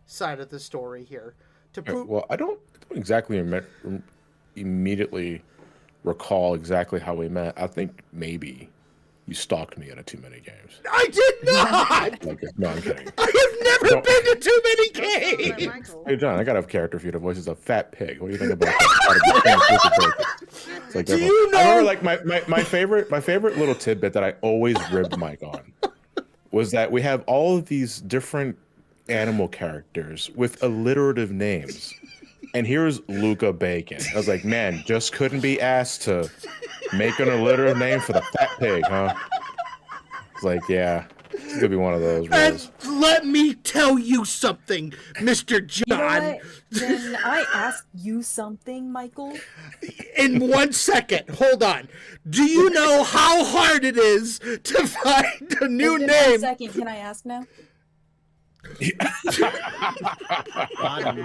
side of the story here. Well, I don't exactly immediately recall exactly how we met. I think maybe you stalked me at a Too Many Games. I did not! No, I'm kidding. I have never been to Too Many Games! Hey, John, I gotta have character for you. The voice is a fat pig. What do you think about that? It's like, Do you know? I remember, my favorite little tidbit that I always ribbed Mike on was that we have all of these different animal characters with alliterative names. And here's Luca Bacon. I was like, man, just couldn't be asked to make an alliterative name for the fat pig, huh? It's like, yeah, it's gonna be one of those rules. And let me tell you something, Mr. John. You know what? Can I ask you something, Michael? In 1 second, hold on. Do you know how hard it is to find a new In name? 1 second, can I ask now? Got him.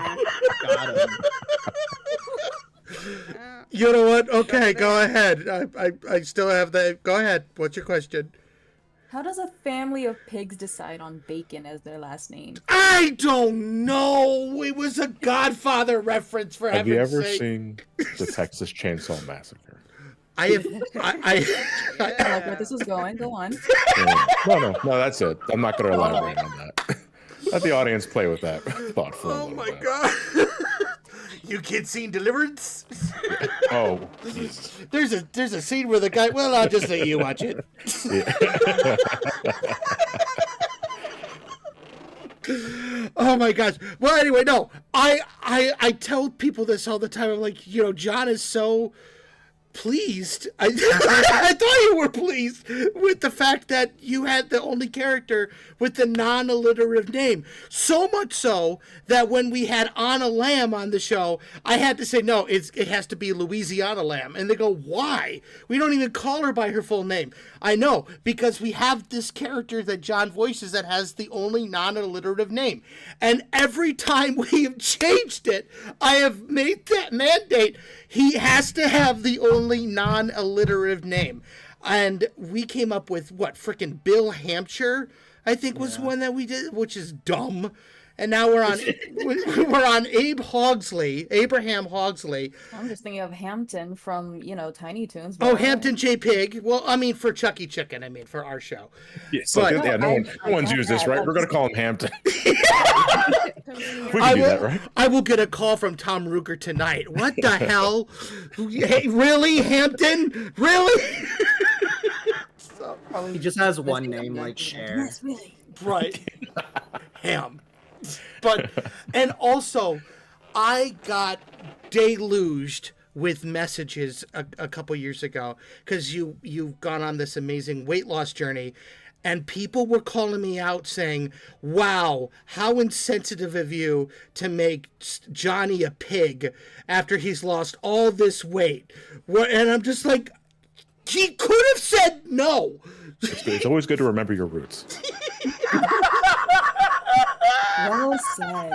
You know what? Okay, go ahead. I still have the. Go ahead. What's your question? How does a family of pigs decide on bacon as their last name? I don't know. It was a Godfather reference, for Have you heaven's ever sake. seen the Texas Chainsaw Massacre? I have. I like where this is going. Go on. No, that's it. I'm not going to elaborate on that. Let the audience play with that thought for a Oh little my bit. God. You kids seen Deliverance? Oh, There's a scene where the guy. Well, I'll just let you watch it. Oh my gosh. Well, anyway, no. I tell people this all the time. I'm like, John is so pleased. I thought you were pleased with the fact that you had the only character with the non-alliterative name. So much so that when we had Anna Lamb on the show, I had to say, no, it has to be Louisiana Lamb. And they go, why? We don't even call her by her full name. I know, because we have this character that John voices that has the only non-alliterative name. And every time we have changed it, I have made that mandate. He has to have the only non-alliterative name. And we came up with, frickin' Bill Hampshire, I think was one that we did, which is dumb. and now we're on Abraham Hogley. I'm just thinking of Hampton from, Tiny Toons. Oh, Hampton J. Pig. Well, I mean, for Chucky Chicken, for our show. Yeah, so But- no one's used this, right? We're gonna call him Hampton. We can do that, right? I will get a call from Tom Ruger tonight. What the hell? Hey, really, Hampton? Really? He just has one name, like Cher. Yes, really. Right. Ham. But, and also, I got deluged with messages a couple years ago because you've gone on this amazing weight loss journey, and people were calling me out saying, wow, how insensitive of you to make Johnny a pig after he's lost all this weight. And I'm just like, he could have said no. It's always good to remember your roots. Well said.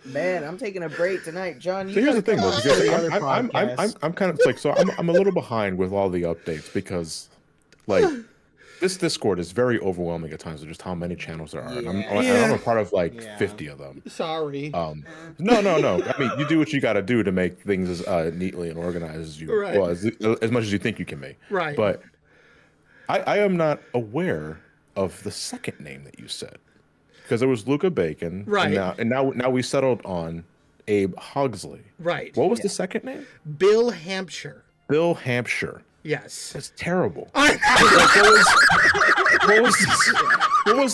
Man, I'm taking a break tonight, John. So here's the thing, though, because podcast. I'm kind of like, so I'm a little behind with all the updates because, like, this Discord is very overwhelming at times with just how many channels there are. And I'm a part of like 50 of them. Sorry. No. I mean, you do what you got to do to make things as neatly and organized as you, Right. well, as much as you think you can make. Right. But I am not aware of the second name that you said, because there was Luca Bacon, right? And now we settled on Abe Hogley, right? What was the second name? Bill Hampshire. Bill Hampshire. Yes. That's terrible. I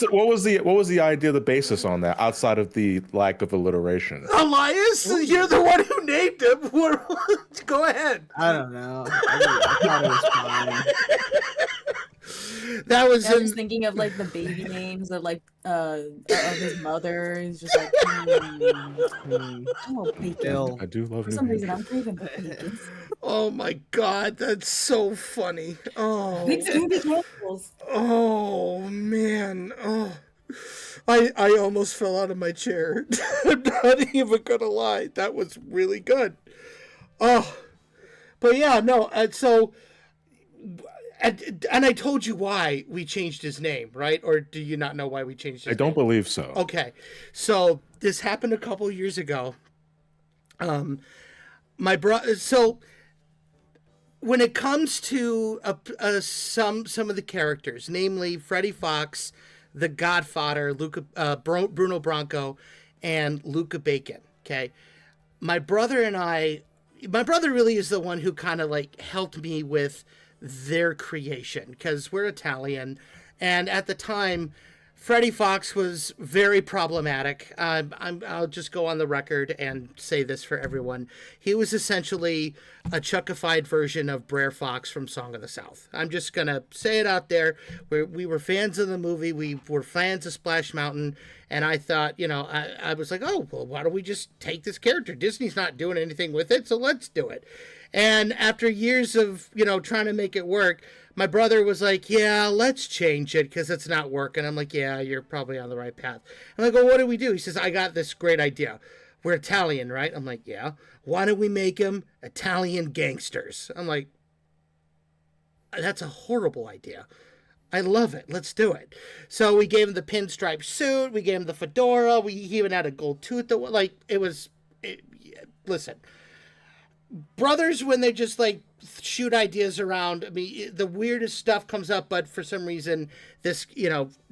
What was the idea, the basis on that, outside of the lack of alliteration? Elias, you're the one who named him. Go ahead. I don't know. I thought it was fine. That was. I was thinking of like the baby names of like of his mother. He's just like, oh, bacon. I do love For some reason, I'm craving bacon. Oh my God, that's so funny. Oh. Big baby candles. Oh man. Oh. I almost fell out of my chair. I'm not even gonna lie. That was really good. Oh. But yeah, no. So. And I told you why we changed his name, right? Or do you not know why we changed his name? I don't believe so. Okay. So this happened a couple years ago. My brother. So when it comes to some of the characters, namely Freddie Fox, The Godfather, Bruno Branco, and Luca Bacon. Okay, my brother really is the one who kind of like helped me with their creation because we're Italian, and at the time Freddie Fox was very problematic. I'll just go on the record and say this for everyone. He was essentially a Chuckified version of Brer Fox from Song of the South. I'm just going to say it out there. We were fans of the movie. We were fans of Splash Mountain. And I thought, I was like, oh, well, why don't we just take this character? Disney's not doing anything with it, so let's do it. And after years of, trying to make it work, my brother was like, yeah, let's change it because it's not working. I'm like, yeah, you're probably on the right path. I'm like, well, what do we do? He says, I got this great idea. We're Italian, right? I'm like, yeah. Why don't we make them Italian gangsters? I'm like, that's a horrible idea. I love it. Let's do it. So we gave him the pinstripe suit. We gave him the fedora. He even had a gold tooth. Listen. Brothers, when they just like shoot ideas around, I mean, the weirdest stuff comes up, but for some reason, this,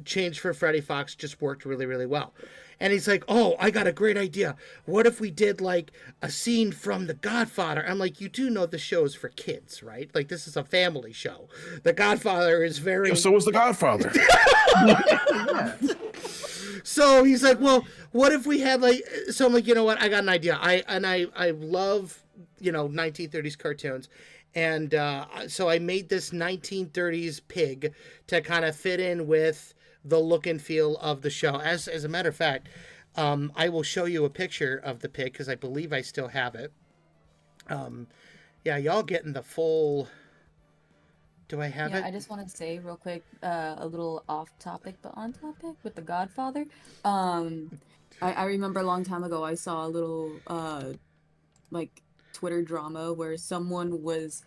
change for Freddie Fox just worked really, really well. And he's like, oh, I got a great idea. What if we did like a scene from The Godfather? I'm like, you do know the show is for kids, right? Like, this is a family show. The Godfather is very... Yeah, so was The Godfather. So he's like, well, what if we had like... So I'm like, you know what? I got an idea. I love... 1930s cartoons, and so I made this 1930s pig to kind of fit in with the look and feel of the show. As a matter of fact, I will show you a picture of the pig because I believe I still have it. Yeah, y'all getting the full... Do I have it? I just want to say real quick, a little off topic but on topic with The Godfather. I remember a long time ago I saw a little like Twitter drama where someone was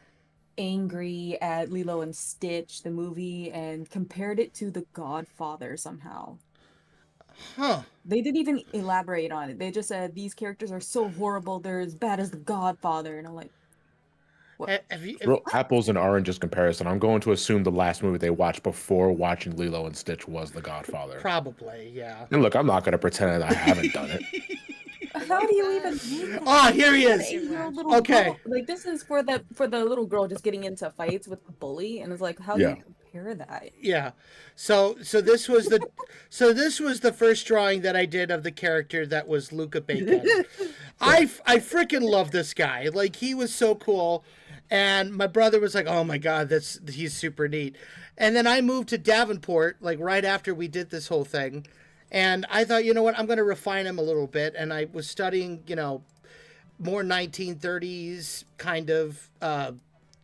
angry at Lilo and Stitch, the movie, and compared it to The Godfather somehow. Huh. They didn't even elaborate on it. They just said these characters are so horrible, they're as bad as The Godfather. And I'm like, what? Real apples and oranges comparison. I'm going to assume the last movie they watched before watching Lilo and Stitch was The Godfather. Probably, yeah. And look, I'm not going to pretend that I haven't done it. How do you even make that? Oh, here he is. 8-year-old little Okay. girl. Like, this is for the little girl just getting into fights with the bully, and it's like, how do you compare that? Yeah. So this was the first drawing that I did of the character that was Luca Bacon. I freaking love this guy. Like, he was so cool. And my brother was like, "Oh my God, he's super neat." And then I moved to Davenport, like right after we did this whole thing. And I thought, you know what, I'm going to refine him a little bit. And I was studying, more 1930s kind of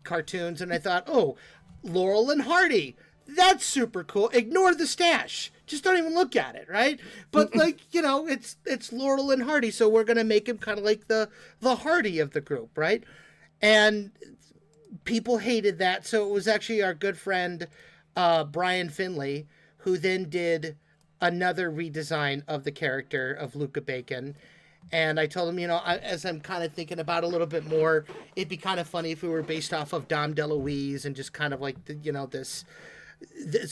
cartoons. And I thought, oh, Laurel and Hardy, that's super cool. Ignore the stash. Just don't even look at it, right? But it's Laurel and Hardy. So we're going to make him kind of like the Hardy of the group, right? And people hated that. So it was actually our good friend, Brian Finley, who then did another redesign of the character of Luca Bacon. And I told him, as I'm kind of thinking about it a little bit more, it'd be kind of funny if we were based off of Dom DeLuise and just kind of like, this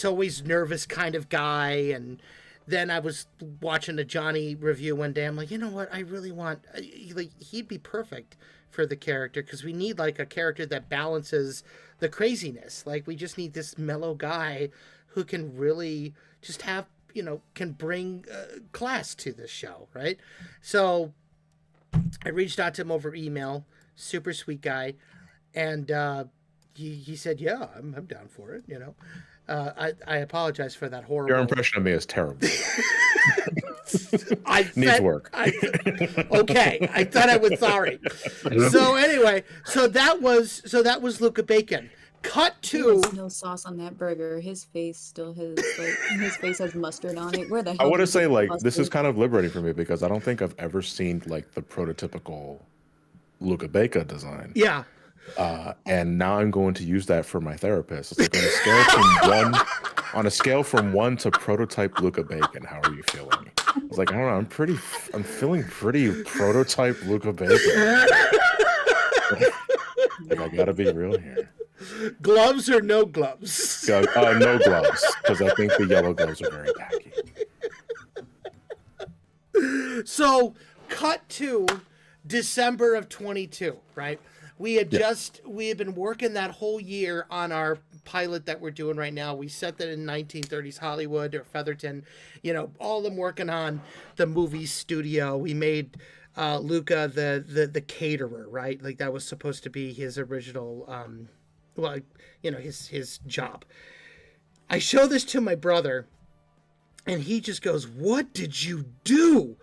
always nervous kind of guy. And then I was watching a Johnny review one day. I'm like, you know what? I really want, he'd be perfect for the character, because we need like a character that balances the craziness. Like, we just need this mellow guy who can really just have, can bring class to this show, right? So I reached out to him over email, super sweet guy, and he said, yeah, I'm down for it, I apologize for that horrible... Your impression of me is terrible. Needs work. Okay, I thought I was sorry. So anyway, so that was Luca Bacon. Cut to... There's no sauce on that burger. His face still has his face has mustard on it. Where the hell? I want to say mustard? This is kind of liberating for me, because I don't think I've ever seen like the prototypical Luca Bacon design. Yeah. And now I'm going to use that for my therapist. It's like on a scale from 1 to prototype Luca Bacon, how are you feeling? I was like, I don't know, I'm feeling pretty prototype Luca Bacon. Like, I gotta be real here. Gloves or no gloves? No gloves, because I think the yellow gloves are very tacky. So, cut to December of 22, right? We had been working that whole year on our pilot that we're doing right now. We set that in 1930s Hollywood or Featherton, all of them working on the movie studio. We made Luca the caterer, right? Like, that was supposed to be his original, his job. I show this to my brother, and he just goes, "What did you do?"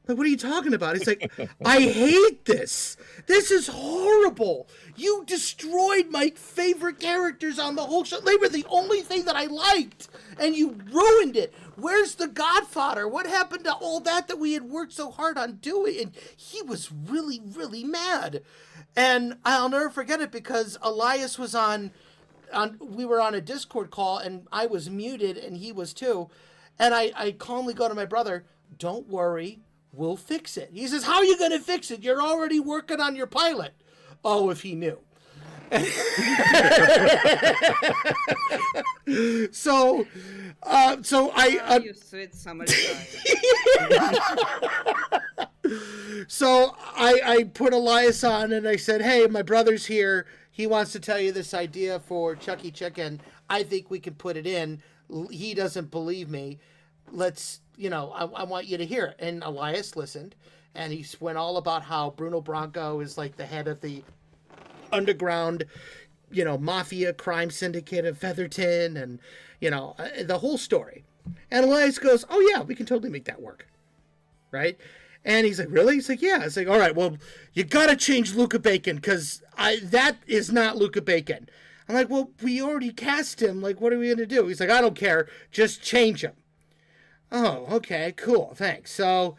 Like, what are you talking about? He's like, "I hate this. This is horrible. You destroyed my favorite characters on the whole show. They were the only thing that I liked, and you ruined it. Where's The Godfather? What happened to all that we had worked so hard on doing?" And he was really, really mad. And I'll never forget it, because Elias was we were on a Discord call, and I was muted, and he was too. And I calmly go to my brother, "Don't worry. We'll fix it." He says, "How are you going to fix it? You're already working on your pilot." Oh, if he knew. So you sweet summer guy. So I put Elias on, and I said, "Hey, my brother's here. He wants to tell you this idea for Chucky Chicken. I think we can put it in. He doesn't believe me. Let's, I want you to hear it." And Elias listened, and he went all about how Bruno Branco is like the head of the underground, mafia crime syndicate of Featherton, and, the whole story. And Elias goes, "Oh yeah, we can totally make that work." Right? And he's like, "Really?" He's like, "Yeah." It's like, "All right, well, you got to change Luca Bacon, because that is not Luca Bacon." I'm like, "Well, we already cast him. Like, what are we going to do?" He's like, "I don't care. Just change him." Oh, okay, cool, thanks. So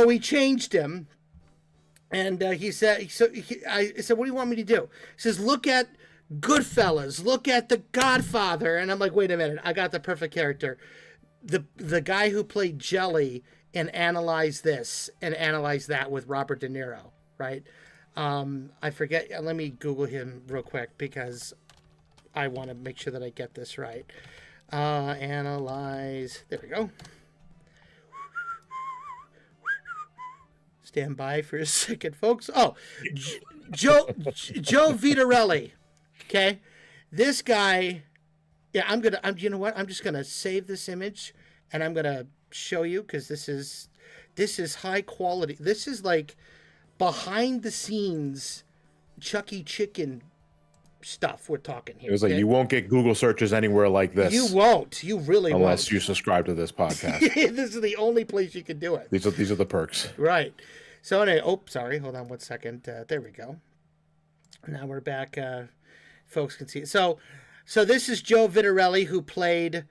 we changed him, and he said, I said, "What do you want me to do?" He says, "Look at Goodfellas, look at The Godfather. And I'm like, wait a minute, I got the perfect character. The guy who played Jelly in Analyze This and Analyze That with Robert De Niro, right? I forget. Let me Google him real quick because I want to make sure that I get this right. Analyze. There we go. Stand by for a second, folks. Oh, Joe Vitarelli. Okay, this guy. Yeah, you know what? I'm just gonna save this image, and I'm gonna show you because this is high quality. This is like behind the scenes Chucky Chicken stuff we're talking here. It was like, you won't get Google searches anywhere like this. You won't. You really won't. Unless you subscribe to this podcast. This is the only place you can do it. These are the perks. Right. So anyway, sorry. Hold on one second. There we go. Now we're back. Folks can see it. So this is Joe Vitarelli, who played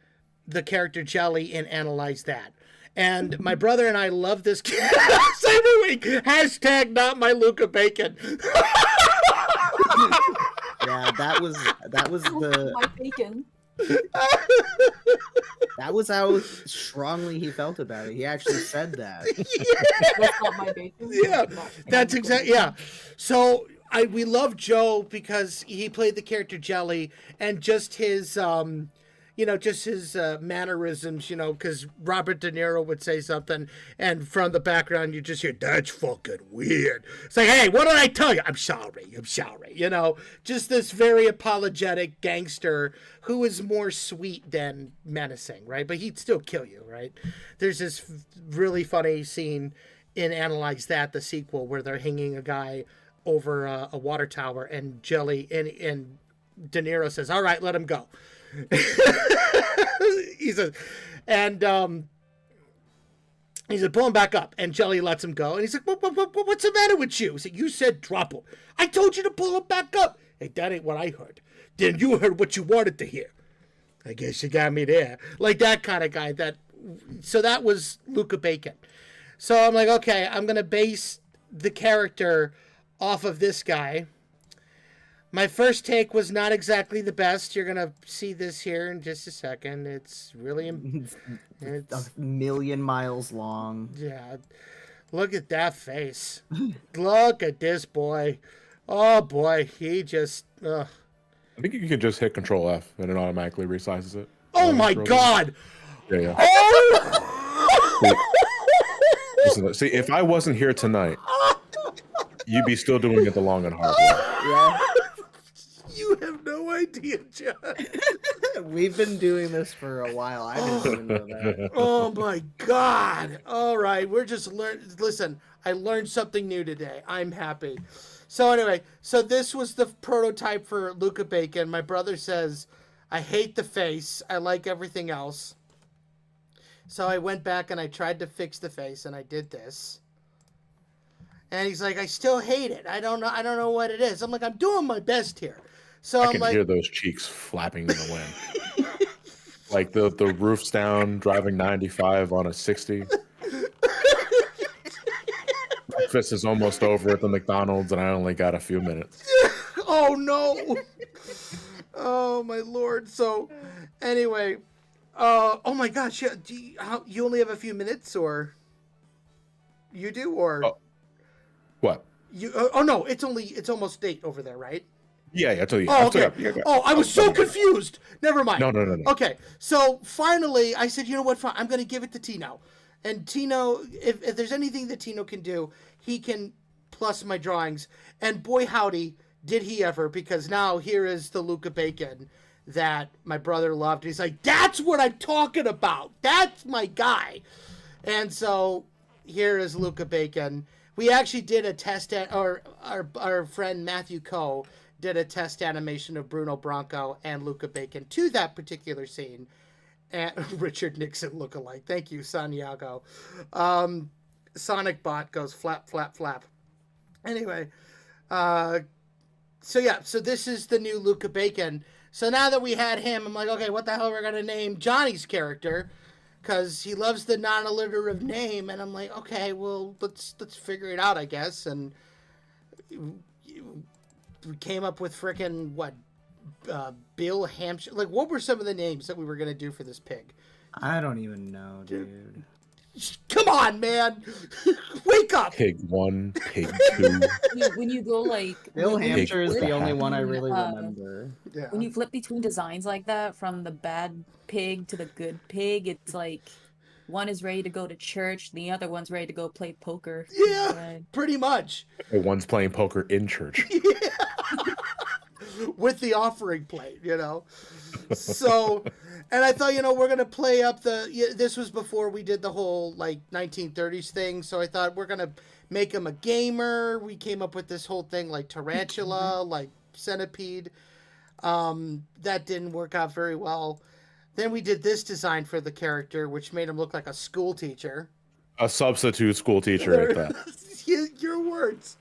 the character Jelly in Analyze That. And my brother and I love this. Same week. Hashtag not my Luca Bacon. Yeah, that was the My bacon. that was how strongly he felt about it. He actually said that. That's not my bacon. Yeah, that's exactly. Yeah. So we love Joe because he played the character Jelly, and just his mannerisms, because Robert De Niro would say something, and from the background you just hear, "That's fucking weird." It's like, hey, what did I tell you? I'm sorry. Just this very apologetic gangster who is more sweet than menacing, right? But he'd still kill you, right? There's this really funny scene in Analyze That, the sequel, where they're hanging a guy over a water tower, and Jelly and De Niro says, "All right, let him go." He says, pull him back up, and Jelly lets him go, and he's like, what's the matter with you? He said, you said drop him. I told you to pull him back up. Hey, that ain't what I heard. Then you heard what you wanted to hear. I guess you got me there. Like that kind of guy. So that was Luca Bacon. So I'm like, okay, I'm gonna base the character off of this guy. My first take was not exactly the best. You're going to see this here in just a second. It's really... It's a million miles long. Yeah. Look at that face. Look at this boy. Oh, boy. He just... I think you can just hit Control F and it automatically resizes it. Oh, my God. Yeah. Oh! Listen, see, if I wasn't here tonight, you'd be still doing it the long and hard way. Yeah. You have no idea, John. We've been doing this for a while. I didn't even know that. Oh my God. All right. We're just listen, I learned something new today. I'm happy. So anyway, this was the prototype for Luca Bacon. My brother says, I hate the face. I like everything else. So I went back and I tried to fix the face, and I did this. And he's like, I still hate it. I don't know what it is. I'm like, I'm doing my best here. So I can hear those cheeks flapping in the wind. Like the roof's down, driving 95 on a 60. Breakfast is almost over at the McDonald's, and I only got a few minutes. Oh, no. Oh, my Lord. So, anyway. Oh, my gosh. You only have a few minutes, or? You do, or? Oh. What? No. It's almost 8 over there, right? Yeah, I told you. Oh, okay. I was so confused. Never mind. No. Okay, so finally, I said, you know what? Fine, I'm going to give it to Tino. And Tino, if there's anything that Tino can do, he can plus my drawings. And boy, howdy, did he ever, because now here is the Luca Bacon that my brother loved. He's like, that's what I'm talking about. That's my guy. And so here is Luca Bacon. We actually did a test, or our friend Matthew Coe did a test animation of Bruno Branco and Luca Bacon to that particular scene. And Richard Nixon lookalike. Thank you, Santiago. Sonic Bot goes flap, flap, flap. Anyway, so this is the new Luca Bacon. So now that we had him, I'm like, okay, what the hell are we going to name Johnny's character? Because he loves the non-alliterative name. And I'm like, okay, well, let's figure it out, I guess. And we came up with frickin' Bill Hampshire. Like, what were some of the names that we were gonna do for this pig? I don't even know, dude. Come on, man! Wake up! Pig 1, Pig 2. When you go like Bill when you Hampshire is with the the only hat. one I really Uh, remember. Yeah. when you flip between designs like that, from the bad pig to the good pig, it's like one is ready to go to church, the other one's ready to go play poker. Yeah, Right. pretty much. The one's playing poker in church. With the offering plate, you know. So, and I thought, you know, we're gonna play up the. This was before we did the whole like 1930s thing, so I thought we're gonna make him a gamer. We came up with this whole thing like tarantula, like centipede. That didn't work out very well. Then we did this design for the character, which made him look like a school teacher. A substitute school teacher at that. Your words.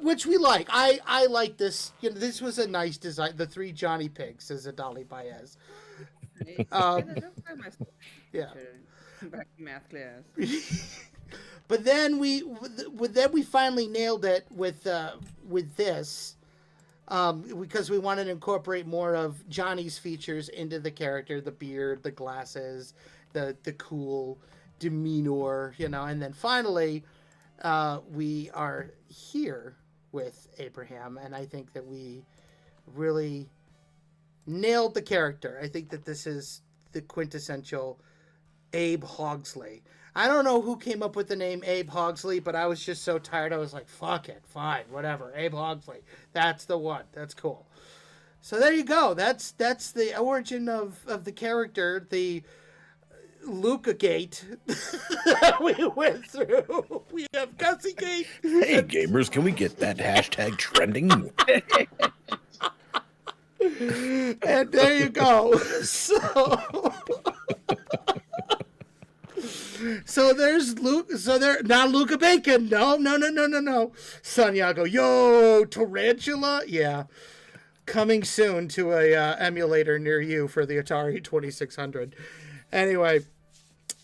Which we like. I like this. You know, this was a nice design. The 3 Johnny Pigs as a Dolly Baez. Yeah. Back to math class. But then we finally nailed it with this. Because we wanted to incorporate more of Johnny's features into the character, the beard, the glasses, the cool demeanor, you know, and then finally we are here with Abraham, and I think that we really nailed the character. I think that this is the quintessential Abe Hogley. I don't know who came up with the name Abe Hogley, but I was just so tired. I was like, fuck it, fine, whatever. Abe Hogley. That's the one. That's cool. So there you go. That's the origin of the character, the Luca Gate that we went through. We have Gussie Gate. Hey, gamers, can we get that hashtag trending? And there you go. So there's Luke. So there, not Luca Bacon. No. Sanyago. Yo, Tarantula. Yeah. Coming soon to a emulator near you for the Atari 2600. Anyway,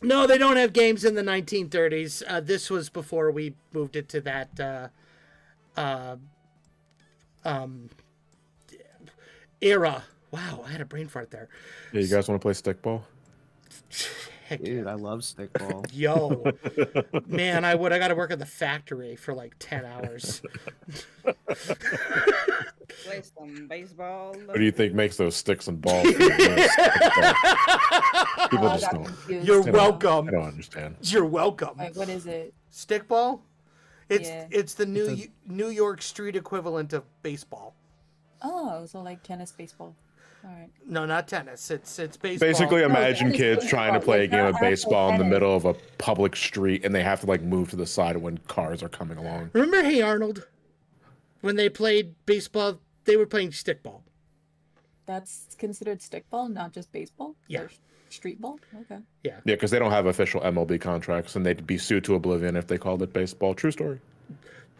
no, they don't have games in the 1930s. This was before we moved it to that era. Wow, I had a brain fart there. Yeah, you guys want to play stickball? Heck Dude, yeah. I love stickball. Yo, man, I got to work at the factory for like 10 hours. Play some baseball. What do you think makes those sticks and balls? People just don't. You're welcome. I don't understand. You're welcome. Wait, what is it? Stickball? Yeah. It's the New York street equivalent of baseball. Oh, so like tennis, baseball. All right. No, not tennis. It's baseball. Basically, imagine tennis kids is trying to baseball. play a It's game not of actual baseball in the tennis. middle of a public street, and they have to like move to the side when cars are coming along. Remember Hey Arnold? When they played baseball, they were playing stickball. That's considered stickball, not just baseball? Yeah. Or street ball? Okay. Yeah. Yeah, because they don't have official MLB contracts, and they'd be sued to oblivion if they called it baseball. True story.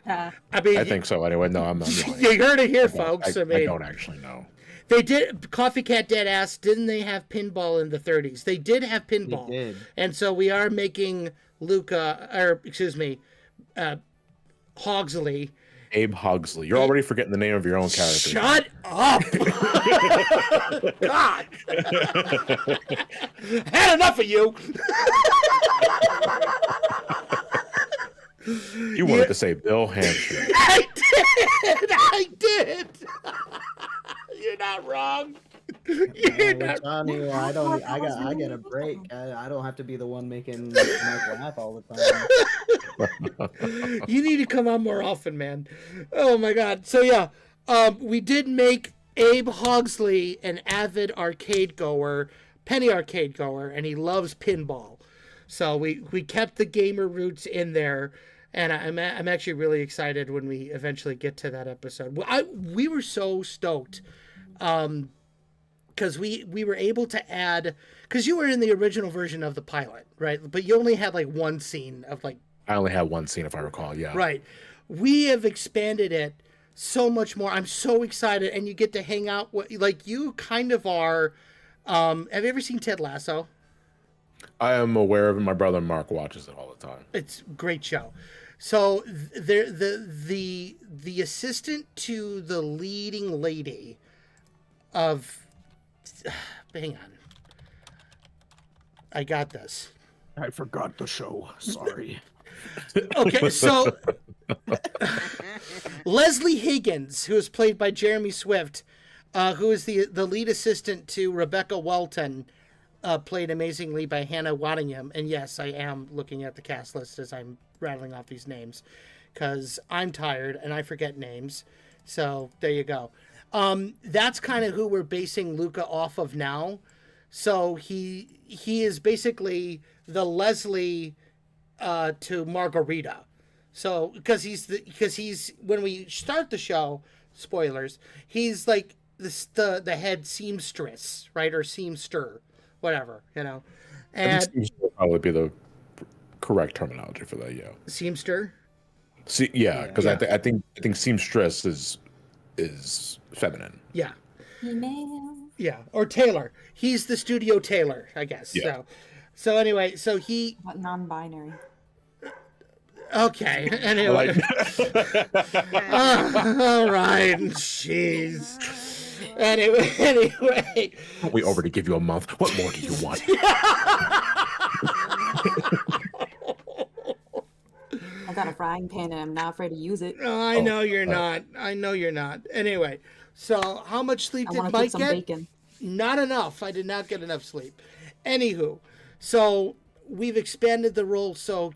Ah. I mean, I think so. Anyway, no, I'm lying. you heard it here, I don't- folks. I, I mean, I don't actually know. they did. Coffee Cat Dead ass. Didn't they have pinball in the 30s? They did have pinball. They did. And so we are making Hogsley. Abe Hogley. You're already forgetting the name of your own character. Shut up! God, had enough of you. You wanted to say Bill Hampshire. I did. You're not wrong. You're not. Johnny, well, I get a break. I don't have to be the one making Mike laugh all the time. You need to come on more often, man. Oh my God. So yeah, we did make Abe Hogsley an avid arcade goer, penny arcade goer, and he loves pinball. So we kept the gamer roots in there, and I'm actually really excited when we eventually get to that episode. We were so stoked, because we were able to add, because you were in the original version of the pilot, right? But you only had like one scene of like. I only had one scene, if I recall. Yeah. Right. We have expanded it so much more. I'm so excited, and you get to hang out with, like, you kind of are. Have you ever seen Ted Lasso? I am aware of it. My brother Mark watches it all the time. It's a great show. So the assistant to the leading lady of. Hang on. I got this. I forgot the show. Sorry. Okay, so Leslie Higgins, who is played by Jeremy Swift, who is the lead assistant to Rebecca Welton, played amazingly by Hannah Waddingham. And yes, I am looking at the cast list as I'm rattling off these names because I'm tired and I forget names. So there you go. That's kind of who we're basing Luca off of now. So he is basically the Leslie to Margarita. So because he's when we start the show, spoilers, he's like the head seamstress, right, or seamster, whatever, you know. And I think seamster would probably be the correct terminology for that. Yeah. Seamster. See, yeah, because I think seamstress is feminine. Yeah. Female. Yeah, or tailor. He's the studio tailor, I guess. Yeah. So anyway, so he. What non-binary? Okay. Anyway. All right. Jeez. Anyway. We over to give you a month. What more do you want? I got a frying pan and I'm not afraid to use it. No, I know you're not. I know you're not. Anyway, so how much sleep did Mike get? Bacon. Not enough. I did not get enough sleep. Anywho, so we've expanded the role so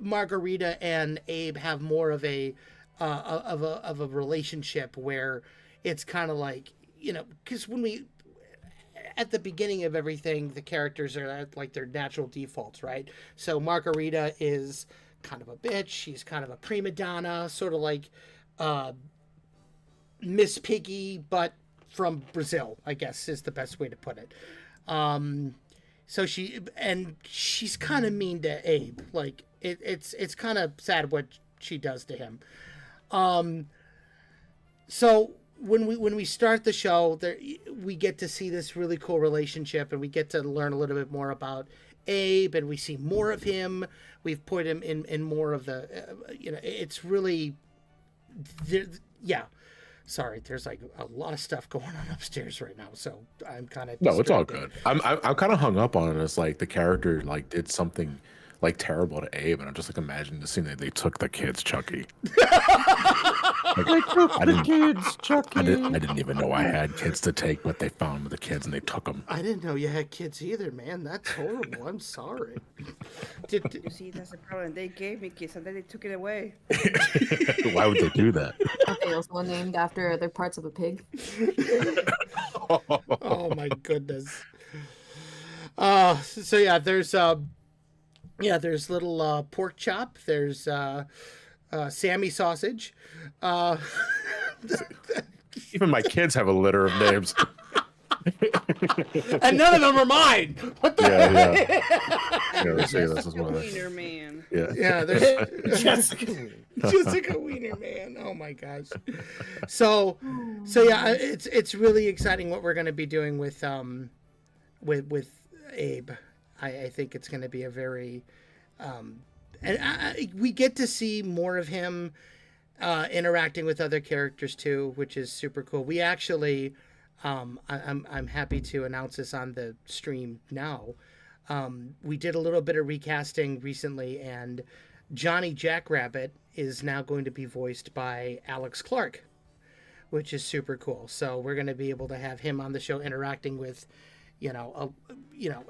Margarita and Abe have more of a relationship where it's kind of like, you know, because when we at the beginning of everything, the characters are at like their natural defaults, right? So Margarita is kind of a bitch. She's kind of a prima donna, sort of like Miss Piggy, but from Brazil, I guess is the best way to put it. So she's kind of mean to Abe. Like it's kind of sad what she does to him. So when we start the show, we get to see this really cool relationship, and we get to learn a little bit more about Abe, and we see more of him. We've put him in more of the, it's really, yeah. Sorry, there's like a lot of stuff going on upstairs right now, so I'm kind of no, it's all good. I'm kind of hung up on it as like the character like did something like terrible to Abe, and I'm just like imagining the scene that they took the kids, Chucky. Like, They took the kids, Chucky. I didn't even know I had kids to take, but they found the kids and they took them. I didn't know you had kids either, man. That's horrible. I'm sorry. You see, that's the problem. They gave me kids and then they took it away. Why would they do that? Are they also named after other parts of a pig? Oh my goodness. So yeah, there's little pork chop. There's Sammy sausage. Even my kids have a litter of names. And none of them are mine. What the heck? Yeah, let's see, this is one of Wiener Man. Yeah, there's Jessica Wiener Man. Oh my gosh. So yeah, it's really exciting what we're going to be doing with Abe. I think it's going to be a very and we get to see more of him interacting with other characters too, which is super cool. We actually, I'm happy to announce this on the stream now. We did a little bit of recasting recently, and Johnny Jackrabbit is now going to be voiced by Alex Clark, which is super cool. So we're going to be able to have him on the show interacting with,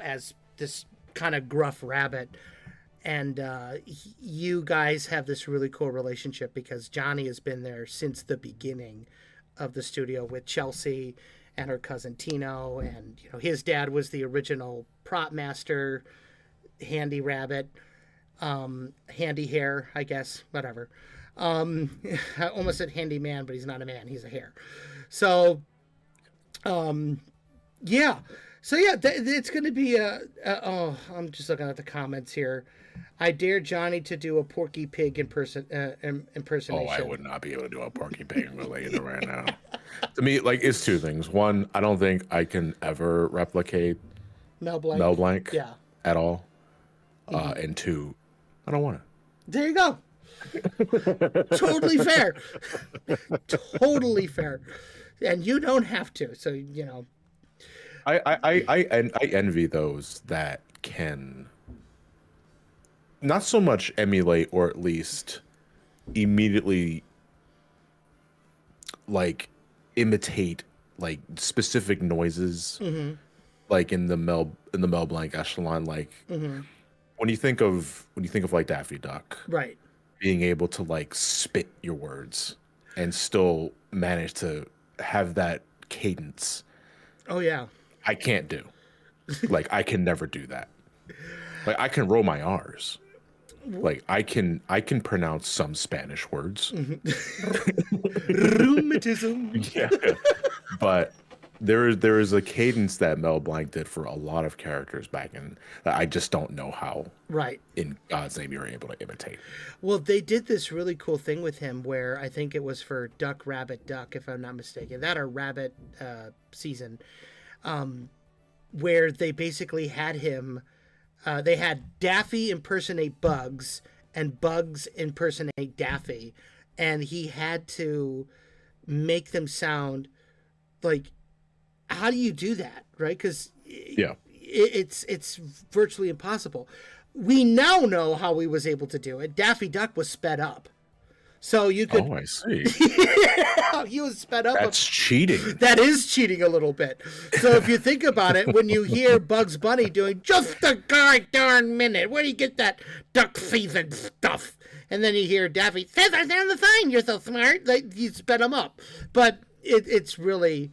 as this kind of gruff rabbit. And you guys have this really cool relationship because Johnny has been there since the beginning of the studio with Chelsea and her cousin Tino. And, his dad was the original prop master, Handy Rabbit, Handy Hair, I guess, whatever. I almost said Handy Man, but he's not a man. He's a hare. So, yeah. So, yeah, it's going to be I'm just looking at the comments here. I dare Johnny to do a Porky Pig impersonation. Oh, I would not be able to do a Porky Pig either right now. To me, like, it's two things. One, I don't think I can ever replicate Mel Blanc at all. And two, I don't want to. There you go. Totally fair. Totally fair. and you don't have to. So you know, I envy those that can not so much emulate or at least immediately like imitate like specific noises, like in the Mel Blanc echelon. Like when you think of like Daffy Duck, right? Being able to like spit your words and still manage to have that cadence. Oh yeah. I can't do. Like I can never do that. Like I can roll my R's. Like I can pronounce some Spanish words. Rheumatism. Yeah. But there is a cadence that Mel Blanc did for a lot of characters back in that I just don't know how Right. in God's name you're able to imitate. Well, they did this really cool thing with him where I think it was for Duck, Rabbit, Duck, if I'm not mistaken, that or Rabbit season, where they basically had him, they had Daffy impersonate Bugs and Bugs impersonate Daffy, and he had to make them sound like, how do you do that, right? Because it's virtually impossible. We now know how he was able to do it. Daffy Duck was sped up. So you could... Oh, I see. He was sped up. That's cheating. That is cheating a little bit. So if you think about it, when you hear Bugs Bunny doing just a darn minute, where do you get that duck season stuff? And then you hear Daffy, says I sound the fine, you're so smart. Like, you sped him up. But it's really...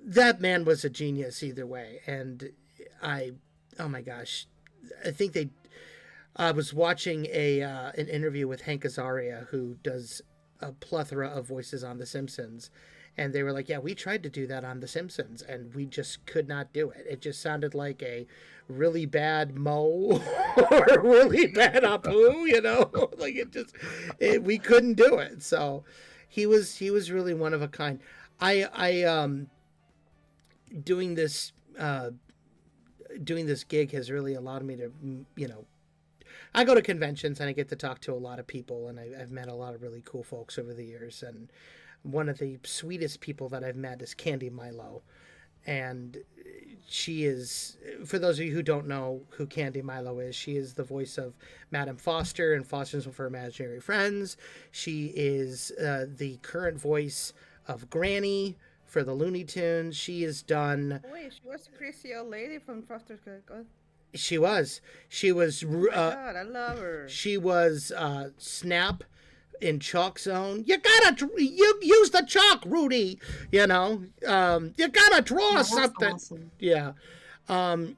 that man was a genius either way. And oh my gosh, I think I was watching an interview with Hank Azaria, who does a plethora of voices on The Simpsons. And they were like, yeah, we tried to do that on The Simpsons, and we just could not do it. It just sounded like a really bad Mo or a really bad Apu, you know? Like, we couldn't do it. So he was really one of a kind. Doing this gig has really allowed me to, you know, I go to conventions and I get to talk to a lot of people, and I've met a lot of really cool folks over the years. And one of the sweetest people that I've met is Candy Milo. And she is, for those of you who don't know who Candy Milo is, she is the voice of Madame Foster in Foster's for Imaginary Friends. She is the current voice of Granny for the Looney Tunes. She has done... Wait, she was the crazy old lady from Foster's God. She was. Oh my God, I love her. She was Snap in Chalk Zone. You gotta use the chalk, Rudy. You know, you gotta draw something. Awesome. Yeah.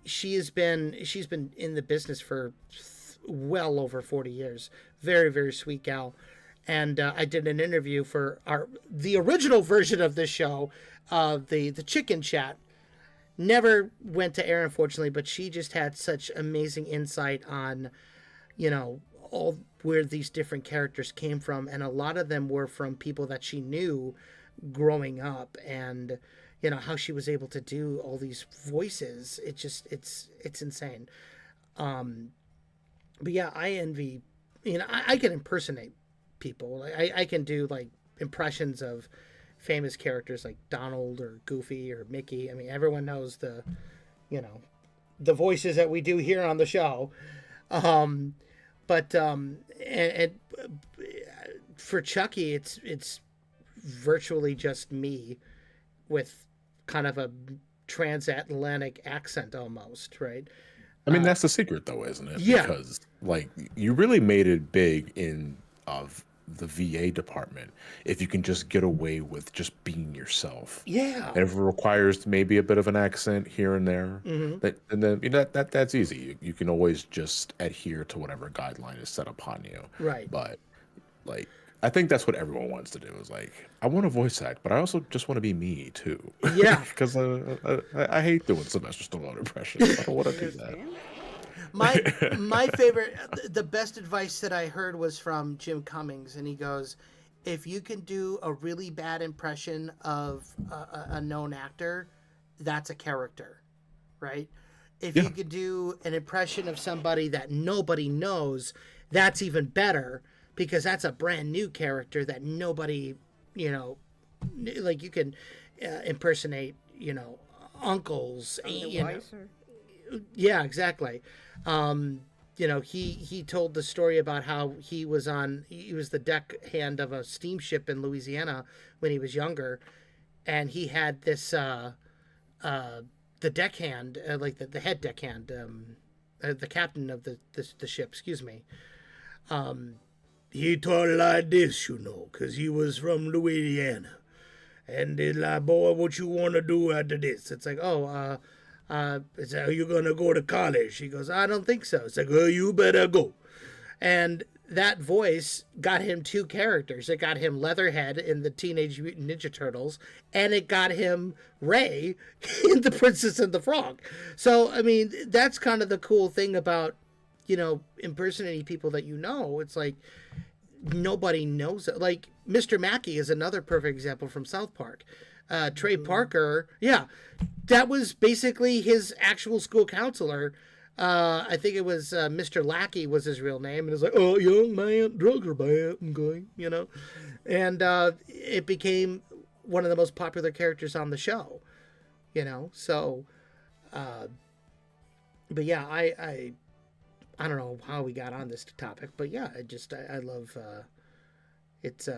She's been in the business for well over 40 years. Very, very sweet gal. And I did an interview for the original version of this show, the Chicken Chat. Never went to air, unfortunately, but she just had such amazing insight on, you know, all where these different characters came from, and a lot of them were from people that she knew growing up, and you know how she was able to do all these voices. It's insane. But yeah, I envy. You know, I can impersonate people. I can do like impressions of famous characters like Donald or Goofy or Mickey. I mean, everyone knows the voices that we do here on the show. But for Chucky, it's virtually just me with kind of a transatlantic accent almost, right? I mean, that's the secret though, isn't it? Yeah. Because like you really made it big in the VA department if you can just get away with just being yourself. Yeah. And if it requires maybe a bit of an accent here and there, and then you know, that's easy. You can always just adhere to whatever guideline is set upon you. Right. But like I think that's what everyone wants to do is like, I want to voice act, but I also just want to be me too. Yeah. Because I hate doing Sylvester Stallone impressions. I don't want to do that. My favorite, the best advice that I heard was from Jim Cummings, and he goes, if you can do a really bad impression of a known actor, that's a character, right? If you could do an impression of somebody that nobody knows, that's even better, because that's a brand new character that nobody, you know, like you can impersonate, uncles. I'm the you know. wiser. Yeah, exactly. He told the story about how he was the deckhand of a steamship in Louisiana when he was younger, and he had this the deckhand, like the head deckhand, the captain of the ship. Excuse me. He talked like this, because he was from Louisiana, and they're like, boy, what you want to do after this? It's like, it's like, are you going to go to college? He goes, I don't think so. It's like, well, you better go. And that voice got him 2 characters. It got him Leatherhead in the Teenage Mutant Ninja Turtles, and it got him Ray in The Princess and the Frog. So, I mean, that's kind of the cool thing about, impersonating people that It's like, nobody knows it. Like, Mr. Mackey is another perfect example from South Park. Trey Parker, that was basically his actual school counselor. I think it was Mr. Lackey was his real name, and it's like, oh, young man, drugs are bad, and it became one of the most popular characters on the show, So, but yeah, I don't know how we got on this topic, but yeah, I love it's.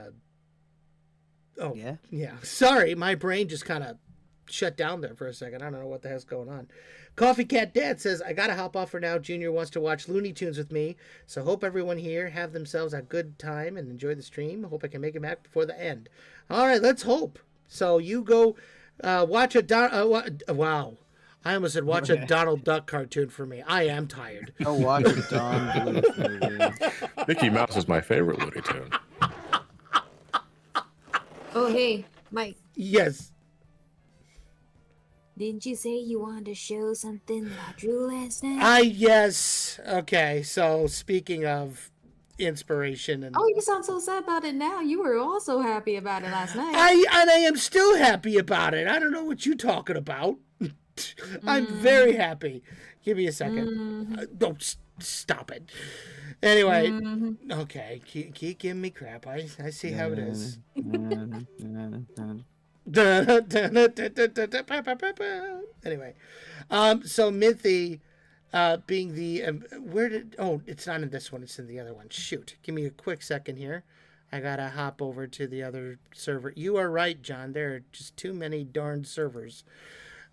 Oh, yeah. Sorry, my brain just kind of shut down there for a second. I don't know what the hell's going on. Coffee Cat Dad says, I gotta hop off for now. Junior wants to watch Looney Tunes with me, so hope everyone here have themselves a good time and enjoy the stream. Hope I can make it back before the end. All right, let's hope. So you go watch a wow. I almost said watch a Donald Duck cartoon for me. I am tired. Go watch a Don Bluth movie. Mickey Mouse is my favorite Looney Tune. Oh, hey, Mike. Yes. Didn't you say you wanted to show something that I drew last night? Yes. Okay, so speaking of inspiration and... Oh, you sound so sad about it now. You were also happy about it last night. I am still happy about it. I don't know what you're talking about. I'm very happy. Give me a second. Don't stop it. Anyway, okay, keep giving me crap. I see how it is. Anyway, so Minthy, being the it's not in this one, it's in the other one. Shoot, give me a quick second here. I gotta hop over to the other server. You are right, John. There are just too many darn servers.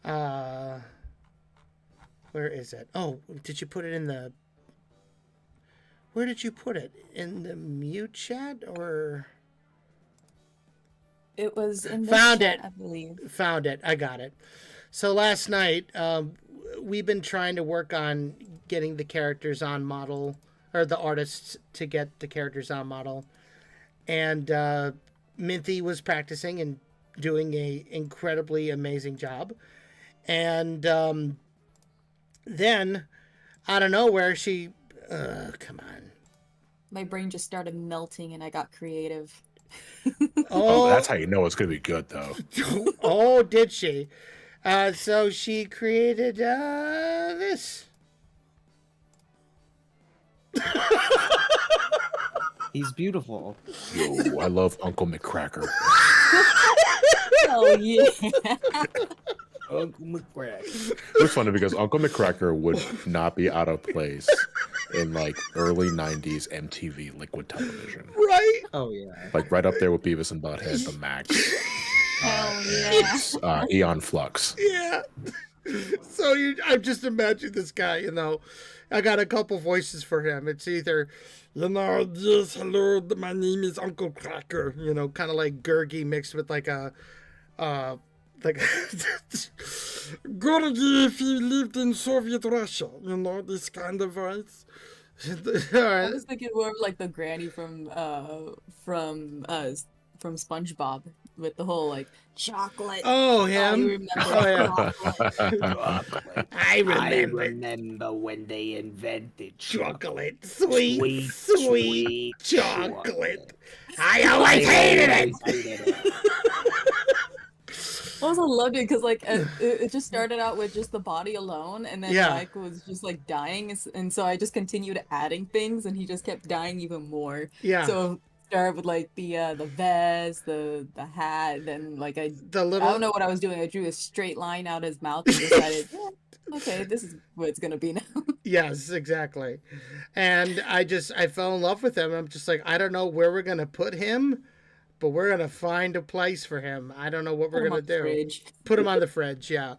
Where is it? Oh, did you put it in the... Where did you put it? In the mute chat, or... It was in the chat, I believe. Found it. I got it. So last night, we've been trying to work on getting the characters on model, or the artists to get the characters on model. And Minthy was practicing and doing a incredibly amazing job. And then, out of nowhere, she... come on. My brain just started melting and I got creative. Oh, that's how you know it's going to be good, though. Oh, did she? So she created this. He's beautiful. Yo, I love Uncle McCracker. Oh, yeah. Uncle McCracker. It's funny because Uncle McCracker would not be out of place in like early 90s MTV liquid television. Right? Oh, yeah. Like right up there with Beavis and Butthead, The Max. Oh, yeah. It's Eon Flux. Yeah. So I just imagine this guy, I got a couple voices for him. It's either, yes, hello, my name is Uncle Cracker, kind of like Gurgi mixed with like a, Gurgi if he lived in Soviet Russia, this kind of voice. I was thinking more of like the granny from SpongeBob with the whole like chocolate. Oh, him. You Oh, yeah. I remember when they invented chocolate. Sweet chocolate. I always hated it. I also loved it because like it just started out with just the body alone, and then Mike was just like dying, and so I just continued adding things, and he just kept dying even more. Yeah. So start with like the vest, the hat, and like I don't know what I was doing. I drew a straight line out his mouth and decided, yeah, okay, this is what it's gonna be now. Yes, exactly. And I fell in love with him. I'm just like, I don't know where we're gonna put him, but we're gonna find a place for him. I don't know what we're gonna do. Fridge. Put him on the fridge, yeah.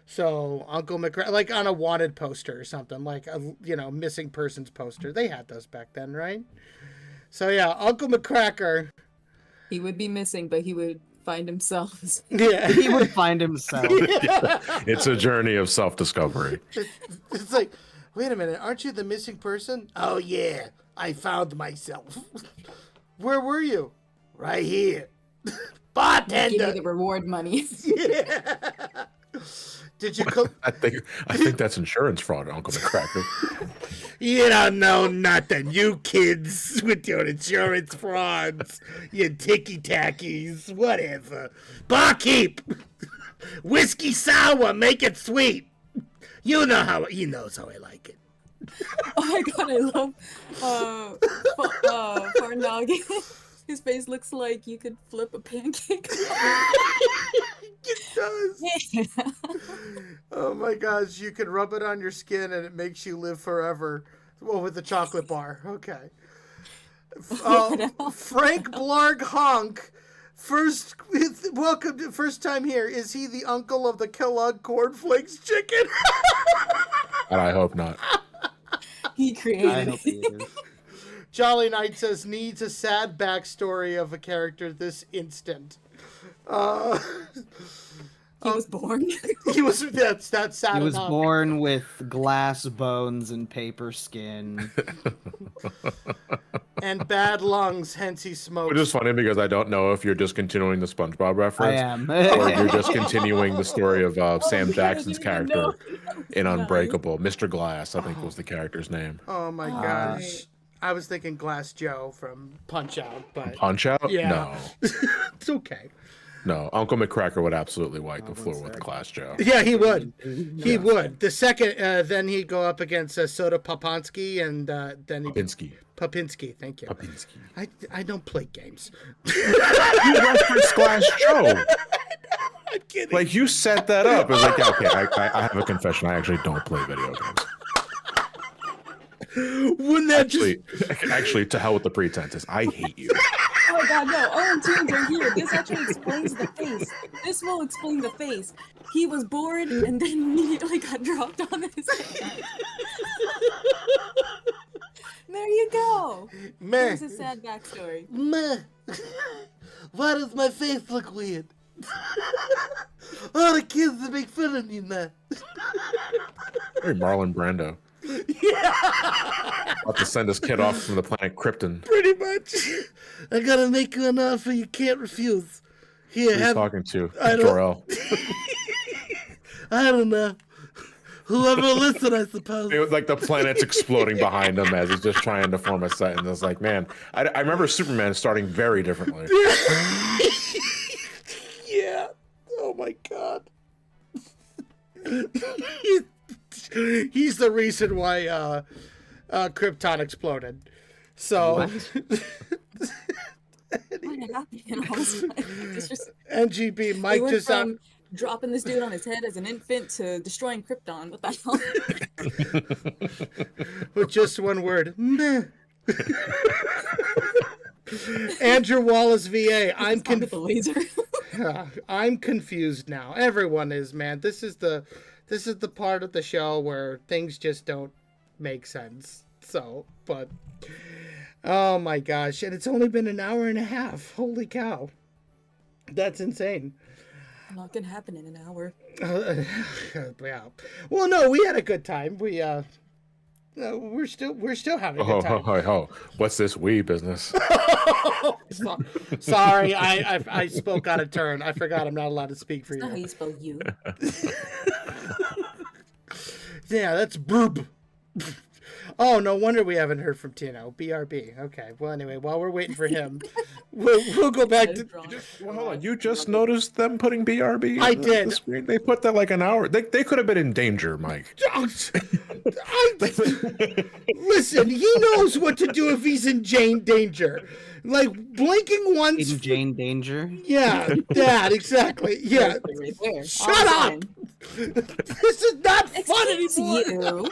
So Uncle McCracker, like on a wanted poster or something, like a missing persons poster. They had those back then, right? So yeah, Uncle McCracker. He would be missing, but he would find himself. Yeah, he would find himself. It's a journey of self-discovery. It's like, wait a minute, aren't you the missing person? Oh yeah, I found myself. Where were you? Right here. Bartender. Give me the reward money. Yeah. Did you cook? I think that's insurance fraud, Uncle McCracker. You don't know nothing, you kids with your insurance frauds, you ticky-tackies, whatever. Barkeep! Whiskey sour, make it sweet. You know how, he knows how I like it. Oh my god, I love Farnoggy. His face looks like you could flip a pancake. It does. Yeah. Oh my gosh, you can rub it on your skin and it makes you live forever. Well, with the chocolate bar. Okay. Frank Blarg Honk. First time here. Is he the uncle of the Kellogg Cornflakes chicken? And I hope not. He created it. Jolly Knight says, needs a sad backstory of a character this instant. He was born. That's sad He was enough. born with glass bones and paper skin. And bad lungs, hence he smokes. Which is funny because I don't know if you're just continuing the SpongeBob reference. I am. Or you're just continuing the story of Sam Jackson's character in Unbreakable. Mr. Glass, I think was the character's name. Oh my gosh. I was thinking Glass Joe from Punch Out, but Punch Out? yeah. No. It's okay. No, Uncle McCracker would absolutely wipe the floor with Glass Joe. Yeah, he would. He would. The second, then he'd go up against Soda Poponsky, and then he Popinski. Thank you. Popinski. I don't play games. You referenced Glass Joe. I'm kidding. Like you set that up. It's like, okay, I have a confession. I actually don't play video games. Wouldn't that actually, to hell with the pretenses. I hate you. Oh my god, no. Owen Tunes are here. This actually explains the face. This will explain the face. He was bored and then immediately got dropped on his head. There you go. Man. There's a sad backstory. Man. Why does my face look weird? All the kids that make fun of me, man. Very Marlon Brando. Yeah. About to send his kid off from the planet Krypton. Pretty much. I gotta make you an offer you can't refuse. Here, Who's talking to? I Jor-El. I don't know. Whoever will listen, I suppose. It was like the planet's exploding behind him as he's just trying to form a sentence. It's like, man, I remember Superman starting very differently. Yeah. Oh my god. He's the reason why Krypton exploded. So NGB Mike just from dropping this dude on his head as an infant to destroying Krypton. What the hell? with just one word. Meh. Andrew Wallace VA. I'm I'm confused now. Everyone is, man. This is the part of the show where things just don't make sense. So, but oh my gosh, and it's only been an hour and a half. Holy cow. That's insane. Not gonna happen in an hour. Yeah. Well, no, we had a good time. We're still having a good time. What's this we business? Sorry, I spoke out of turn. I forgot I'm not allowed to speak for you. That's not how you spell you. Yeah, that's boob. Oh, no wonder we haven't heard from Tino. BRB. Okay. Well, anyway, while we're waiting for him, we'll go back to. Well, hold on. You just noticed them putting BRB? I in did. The screen? They put that like an hour. They could have been in danger, Mike. Listen, he knows what to do if he's in Jane danger. Like blinking once. In Jane danger. Yeah, that exactly. Yeah. Right there. Shut up. This is not fun anymore.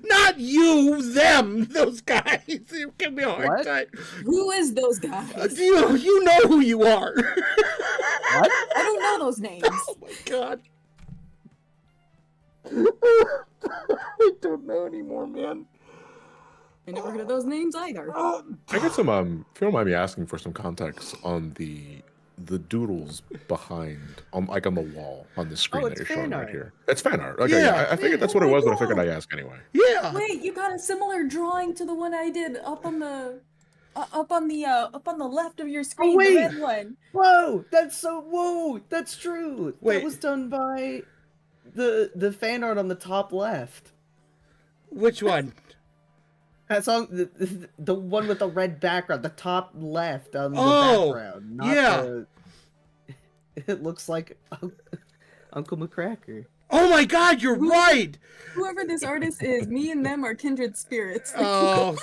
Not you, them, those guys. You give me a hard time. Who is those guys? You know who you are. What? I don't know those names. Oh my god. I don't know anymore, man. I never heard of those names either. I got some if you don't mind me asking for some context on the doodles behind on the wall on the screen that you're showing right here. It's fan art. Okay, yeah, I figured that's what it was, but I figured I'd ask anyway. Yeah. Wait, you got a similar drawing to the one I did up on the left of your screen, the red one. Whoa, that's true. Wait. That was done by the fan art on the top left. Which one? That's on the one with the red background, the top left on the background. Not it looks like Uncle McCracker. Oh my god, you're right! Whoever this artist is, me and them are kindred spirits. Oh,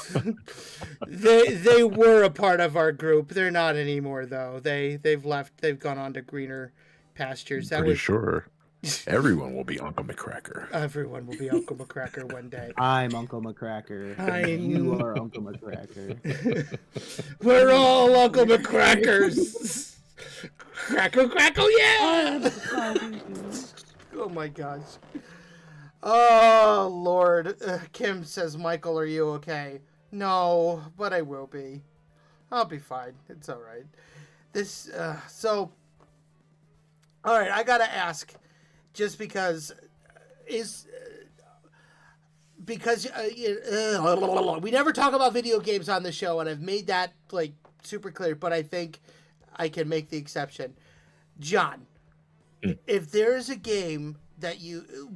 they were a part of our group. They're not anymore, though. They've left. They've gone on to greener pastures. Pretty sure everyone will be Uncle McCracker. Everyone will be Uncle McCracker one day. I'm Uncle McCracker. You are Uncle McCracker. We're all Uncle McCrackers. Crackle, crackle, yeah! Oh my gosh. Oh, Lord. Kim says, Michael, are you okay? No, but I will be. I'll be fine. It's all right. All right, I gotta ask, just because, we never talk about video games on the show, and I've made that, like, super clear, but I think I can make the exception. John, if there is a game that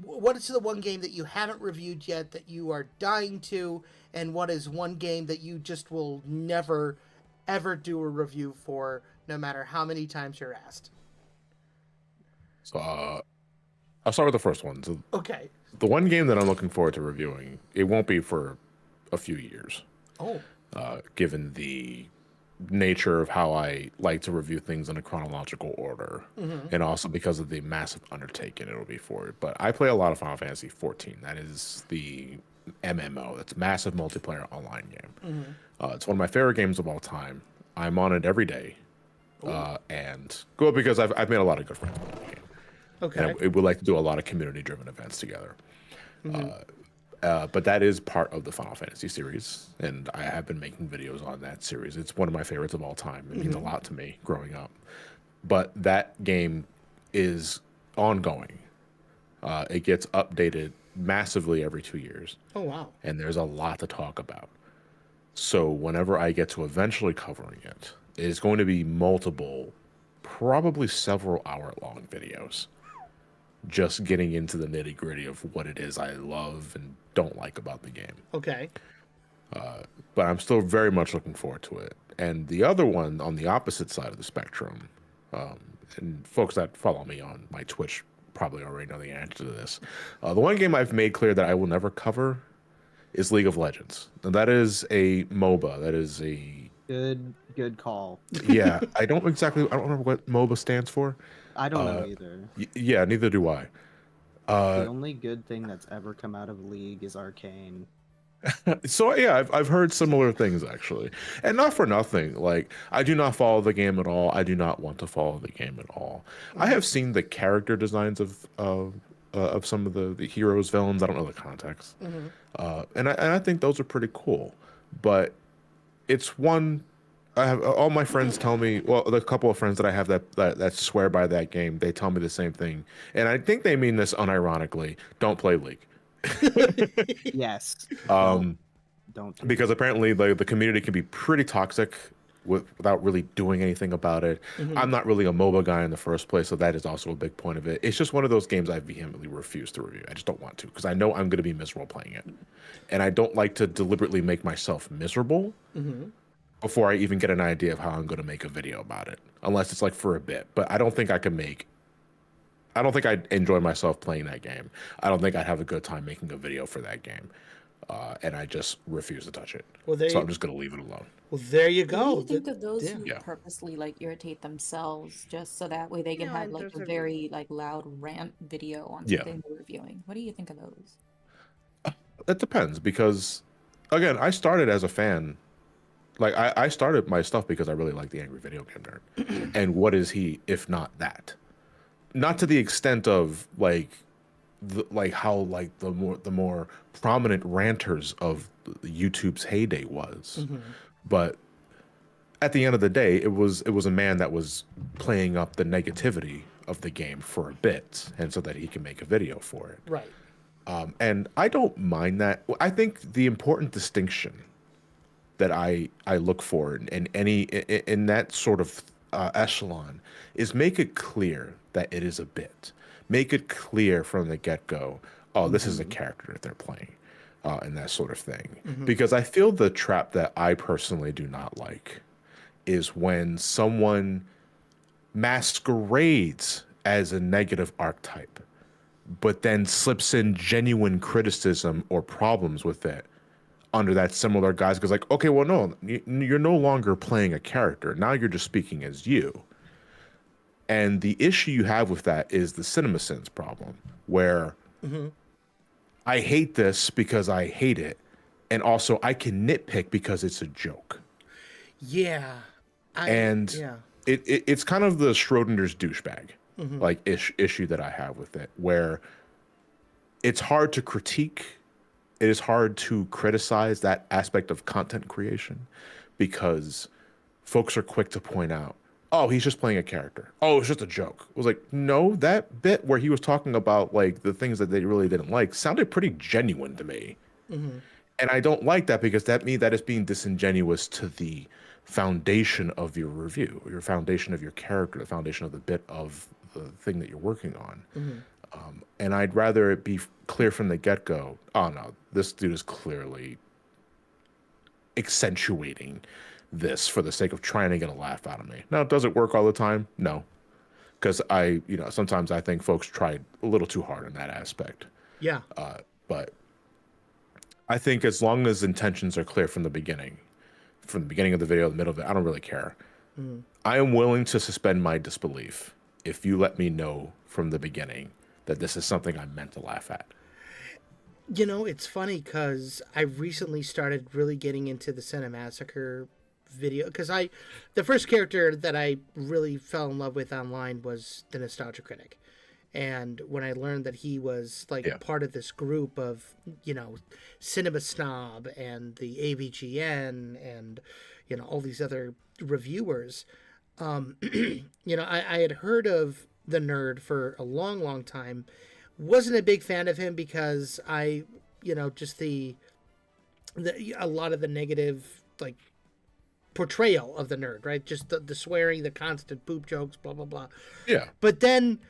what is the one game that you haven't reviewed yet that you are dying to, and what is one game that you just will never, ever do a review for, no matter how many times you're asked? So, I'll start with the first one. So okay. The one game that I'm looking forward to reviewing, it won't be for a few years. Oh. Given the nature of how I like to review things in a chronological order, and also because of the massive undertaking it'll be for it. But I play a lot of Final Fantasy 14. That is the MMO. That's massive multiplayer online game. It's one of my favorite games of all time. I'm on it every day, and good because I've made a lot of good friends playing the game. Okay. And we like to do a lot of community-driven events together. But that is part of the Final Fantasy series, and I have been making videos on that series. It's one of my favorites of all time. It means a lot to me growing up. But that game is ongoing. It gets updated massively every 2 years. Oh, wow. And there's a lot to talk about. So whenever I get to eventually covering it, it's going to be multiple, probably several hour-long videos. Just getting into the nitty-gritty of what it is I love and don't like about the game. Okay. But I'm still very much looking forward to it. And the other one on the opposite side of the spectrum, and folks that follow me on my Twitch probably already know the answer to this. The one game I've made clear that I will never cover is League of Legends. And that is a MOBA. That is a... Good call. Yeah, I don't remember what MOBA stands for. I don't know either. Yeah, neither do I. The only good thing that's ever come out of League is Arcane. So yeah, I've heard similar things actually, and not for nothing. Like I do not follow the game at all. I do not want to follow the game at all. I have seen the character designs of some of the heroes, villains. I don't know the context, and I think those are pretty cool. But it's one. I have all my friends tell me. Well, the couple of friends that I have that swear by that game, they tell me the same thing, and I think they mean this unironically. Don't play League. Yes. Don't because apparently the community can be pretty toxic without really doing anything about it. I'm not really a MOBA guy in the first place, so that is also a big point of it. It's just one of those games I vehemently refuse to review. I just don't want to because I know I'm going to be miserable playing it, and I don't like to deliberately make myself miserable before I even get an idea of how I'm going to make a video about it, unless it's like for a bit. But I don't think I can make. I don't think I'd enjoy myself playing that game. I don't think I'd have a good time making a video for that game. And I just refuse to touch it. Well, so I'm just going to leave it alone. Well, there you go. What do you think of those who Yeah. purposely like irritate themselves just so that way they can have like a very like loud rant video on Yeah. something they're reviewing? What do you think of those? It depends because, again, I started as a fan. Like, I started my stuff because I really like the Angry Video Game Nerd. And what is he if not that? Not to the extent of like how like the more prominent ranters of YouTube's heyday was, but at the end of the day, it was a man that was playing up the negativity of the game for a bit, and so that he can make a video for it. Right. And I don't mind that. I think the important distinction that I look for in that sort of echelon is make it clear that it is a bit. Make it clear from the get-go, oh, this is a character that they're playing, and that sort of thing. Because I feel the trap that I personally do not like is when someone masquerades as a negative archetype, but then slips in genuine criticism or problems with it under that similar guise. Because like, okay, well, no, you're no longer playing a character. Now you're just speaking as you. And the issue you have with that is the CinemaSins problem, where I hate this because I hate it, and also I can nitpick because it's a joke. Yeah. It's kind of the Schrodinger's douchebag like issue that I have with it, where it's hard to critique. It is hard to criticize that aspect of content creation because folks are quick to point out, oh, he's just playing a character. Oh, it's just a joke. It was like, no, that bit where he was talking about like the things that they really didn't like sounded pretty genuine to me. And I don't like that because that means that is being disingenuous to the foundation of your review, your foundation of your character, the foundation of the bit of the thing that you're working on. And I'd rather it be clear from the get-go, oh no, this dude is clearly accentuating this for the sake of trying to get a laugh out of me. Now, does it work all the time? No. Because sometimes I think folks tried a little too hard in that aspect. Yeah. But I think as long as intentions are clear from the beginning of the video, the middle of it, I don't really care. I am willing to suspend my disbelief if you let me know from the beginning that this is something I meant to laugh at. You know, it's funny because I recently started really getting into the Cinemassacre video because the first character that I really fell in love with online was the Nostalgia Critic. And when I learned that he was like part of this group of, Cinema Snob and the AVGN and, all these other reviewers, I had heard of the nerd for a long, long time. Wasn't a big fan of him because just a lot of the negative, like, portrayal of the nerd, right? Just the swearing, the constant poop jokes, blah, blah, blah. Yeah. But then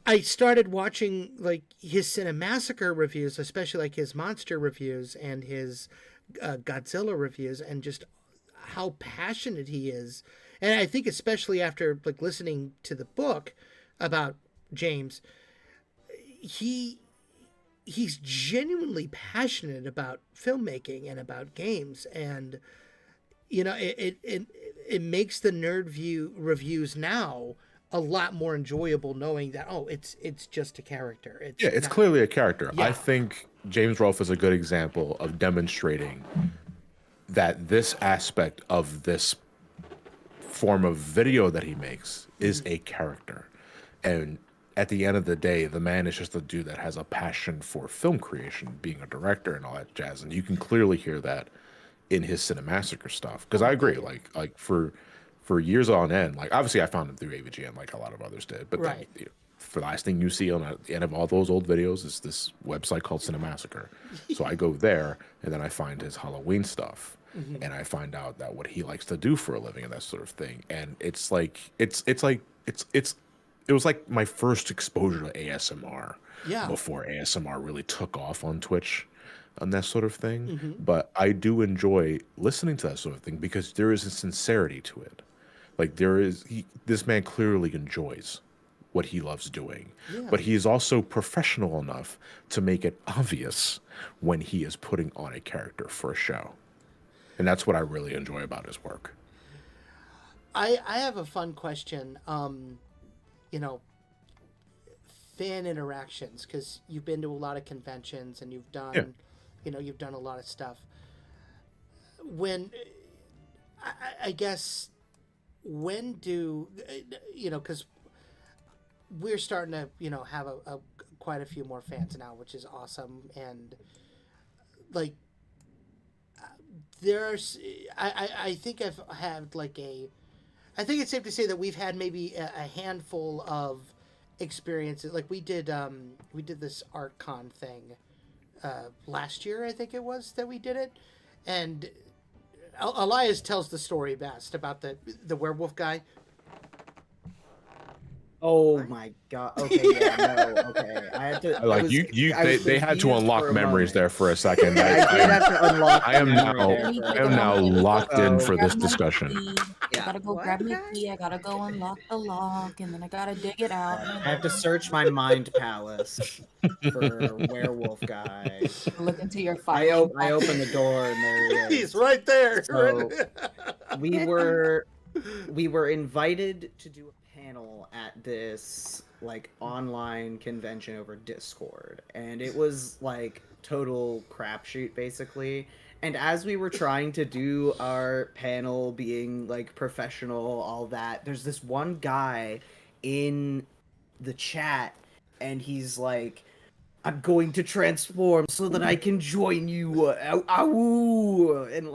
I started watching like his Cinemassacre reviews, especially like his monster reviews and his Godzilla reviews, and just how passionate he is. And I think especially after like listening to the book about James, he's genuinely passionate about filmmaking and about games, and it makes the nerd view reviews now a lot more enjoyable knowing that it's just a character. It's clearly a character. Yeah. I think James Rolfe is a good example of demonstrating that this aspect of this form of video that he makes is a character. And at the end of the day, the man is just a dude that has a passion for film creation, being a director and all that jazz. And you can clearly hear that in his Cinemassacre stuff. Because I agree, like for years on end, like obviously I found him through AVGN like a lot of others did. But then, for the last thing you see on the end of all those old videos is this website called Cinemassacre. So I go there and then I find his Halloween stuff. and I find out that what he likes to do for a living and that sort of thing. And it was like my first exposure to ASMR before ASMR really took off on Twitch and that sort of thing. But I do enjoy listening to that sort of thing because there is a sincerity to it. Like this man clearly enjoys what he loves doing, but he is also professional enough to make it obvious when he is putting on a character for a show. And that's what I really enjoy about his work. I have a fun question. Fan interactions, because you've been to a lot of conventions and you've done, you've done a lot of stuff. When, I guess, when do, because we're starting to, have a quite a few more fans now, which is awesome. And like, I think I've had I think it's safe to say that we've had maybe a handful of experiences. Like we did this ArtCon thing last year, I think it was, that we did it. And Elias tells the story best about the werewolf guy. Oh my god. Okay, yeah, no, okay. I had to they had to unlock memories there for a second. I did have to unlock. I am now locked in for this discussion. I gotta go grab my key, I gotta go unlock the lock, and then I gotta dig it out. I have to search my mind palace for werewolf guy. Look into your file. I open the door and there he is. He's right there. So we were invited to do a panel at this online convention over Discord, and it was total crapshoot basically. And as we were trying to do our panel, being professional, all that, there's this one guy in the chat, and he's like, "I'm going to transform so that I can join you." And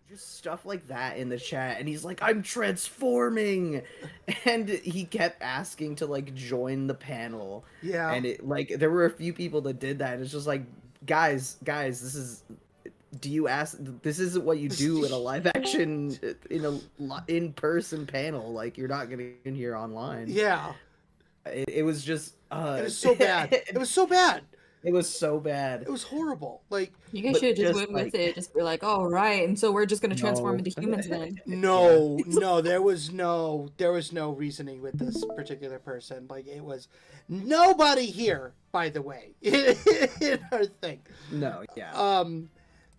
just stuff like that in the chat, and he's like, "I'm transforming," and he kept asking to join the panel. Yeah. And it there were a few people that did that. And it's just guys, this is. Do you ask? This isn't what you do in a live action, in person panel. You're not gonna get in here online. Yeah. It was just. It was so bad. It was so bad. It was so bad. It was horrible. You guys should have just went with it. Just be like, "Oh, right," and so we're just gonna transform into humans then. No, there was no reasoning with this particular person. It was nobody here, by the way, in our thing. No, yeah.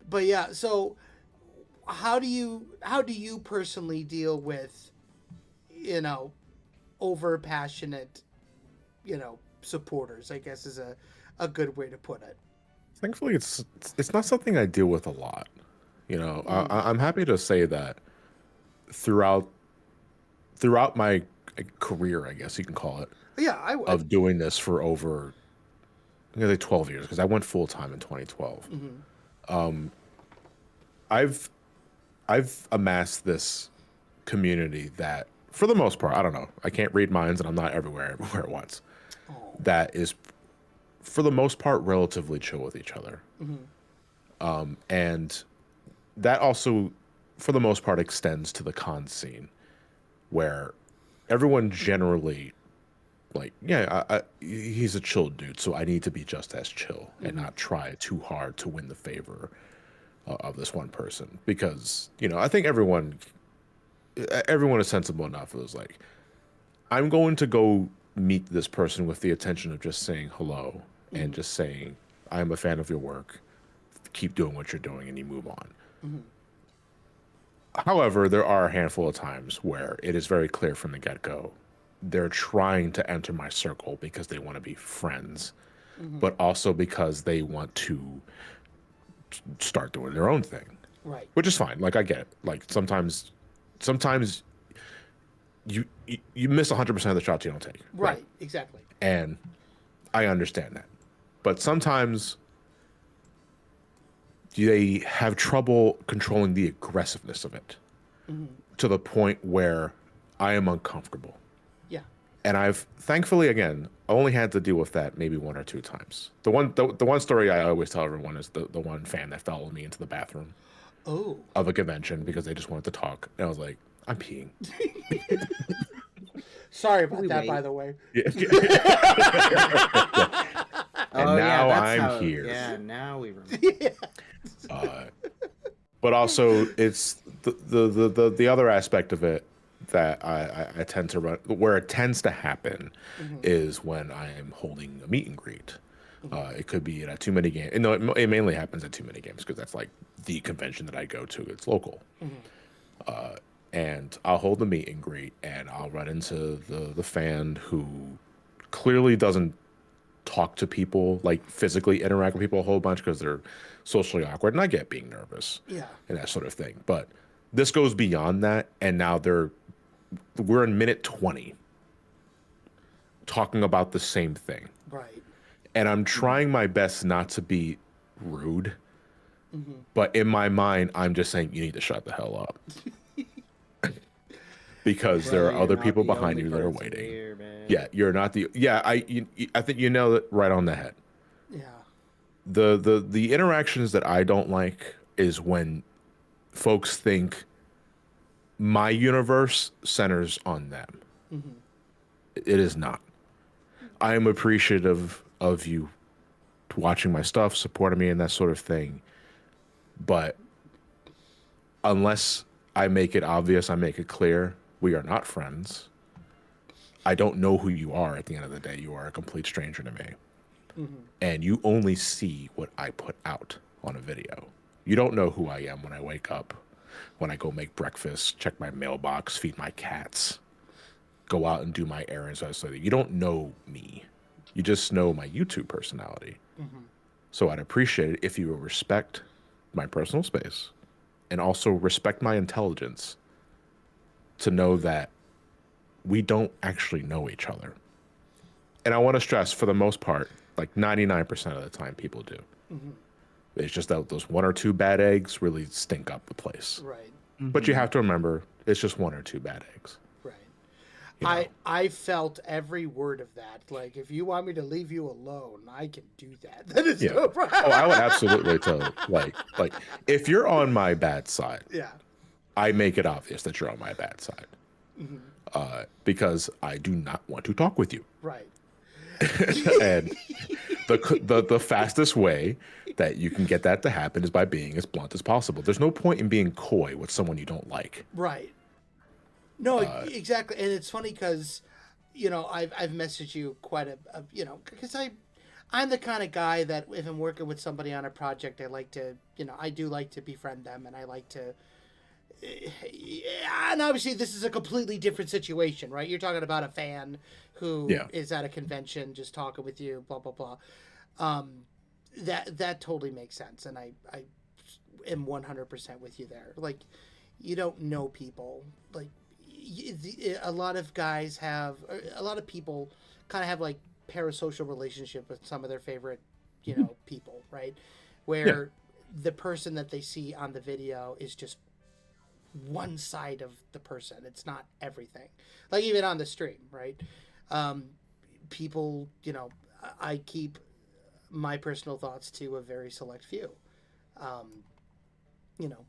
But yeah, so how do you personally deal with, over passionate, supporters, I guess is a good way to put it. Thankfully, it's not something I deal with a lot. I'm happy to say that throughout my career, I guess you can call it. Yeah, of doing this for over nearly 12 years, because I went full time in 2012. I've amassed this community that, for the most part, I don't know, I can't read minds, and I'm not everywhere at once. That is, for the most part, relatively chill with each other. And that also, for the most part, extends to the con scene, where everyone generally, he's a chill dude, so I need to be just as chill and not try too hard to win the favor of this one person. Because, I think everyone is sensible enough. It was I'm going to go meet this person with the intention of just saying hello and just saying, "I am a fan of your work. Keep doing what you're doing," and you move on. However, there are a handful of times where it is very clear from the get-go they're trying to enter my circle because they want to be friends, but also because they want to start doing their own thing. Right. Which is fine. I get it. Sometimes you miss 100% of the shots you don't take. Right. Exactly. And I understand that. But sometimes they have trouble controlling the aggressiveness of it to the point where I am uncomfortable. Yeah. And I've thankfully, again, only had to deal with that maybe one or two times. The one story I always tell everyone is the one fan that followed me into the bathroom. of a convention because they just wanted to talk. And I was like, I'm peeing. Sorry about We that, wait. by the way. And now I'm here. Yeah, now we remember. But also, it's the other aspect of it that I tend to run, where it tends to happen, is when I am holding a meet and greet. It could be at a Too Many Games. No, it mainly happens at Too Many Games because that's like the convention that I go to. It's local. And I'll hold the meet and greet, and I'll run into the fan who clearly doesn't talk to people, like physically interact with people a whole bunch because they're socially awkward. And I get being nervous, and that sort of thing. But this goes beyond that, and now we're in minute 20 talking about the same thing. Right. And I'm trying my best not to be rude, but in my mind, I'm just saying, you need to shut the hell up. Because there are other people behind you that are waiting. Here, yeah, you're not the. Yeah, I think you nailed it right on the head. Yeah. The interactions that I don't like is when folks think my universe centers on them. It is not. I am appreciative of you watching my stuff, supporting me, and that sort of thing. But unless I make it obvious, I make it clear, we are not friends. I don't know who you are at the end of the day. You are a complete stranger to me. And you only see what I put out on a video. You don't know who I am when I wake up, when I go make breakfast, check my mailbox, feed my cats, go out and do my errands. You don't know me. You just know my YouTube personality. So I'd appreciate it if you would respect my personal space and also respect my intelligence to know that we don't actually know each other. And I want to stress, for the most part, like 99% of the time, people do. It's just that those one or two bad eggs really stink up the place. Right. But you have to remember, it's just one or two bad eggs. Right. You know? I felt every word of that. Like, if you want me to leave you alone, I can do that. That is no problem. Oh, I would absolutely tell. Like, if you're on my bad side, I make it obvious that you're on my bad side. Because I do not want to talk with you. Right. And the fastest way that you can get that to happen is by being as blunt as possible. There's no point in being coy with someone you don't like. Right. No, exactly. And it's funny because, you know, I've messaged you quite you know, because I'm the kind of guy that if I'm working with somebody on a project, I like to, you know, I do like to befriend them, and I like to. And obviously, this is a completely different situation, right? You're talking about a fan who is at a convention just talking with you, blah blah blah. That totally makes sense, and I am 100% with you there. Like, you don't know people. Like, a lot of guys have, a lot of people kind of have like parasocial relationship with some of their favorite, you know, people, right? Where the person that they see on the video is just one side of the person. It's not everything. Like, even on the stream, right? People, you know, I keep my personal thoughts to a very select few. You know,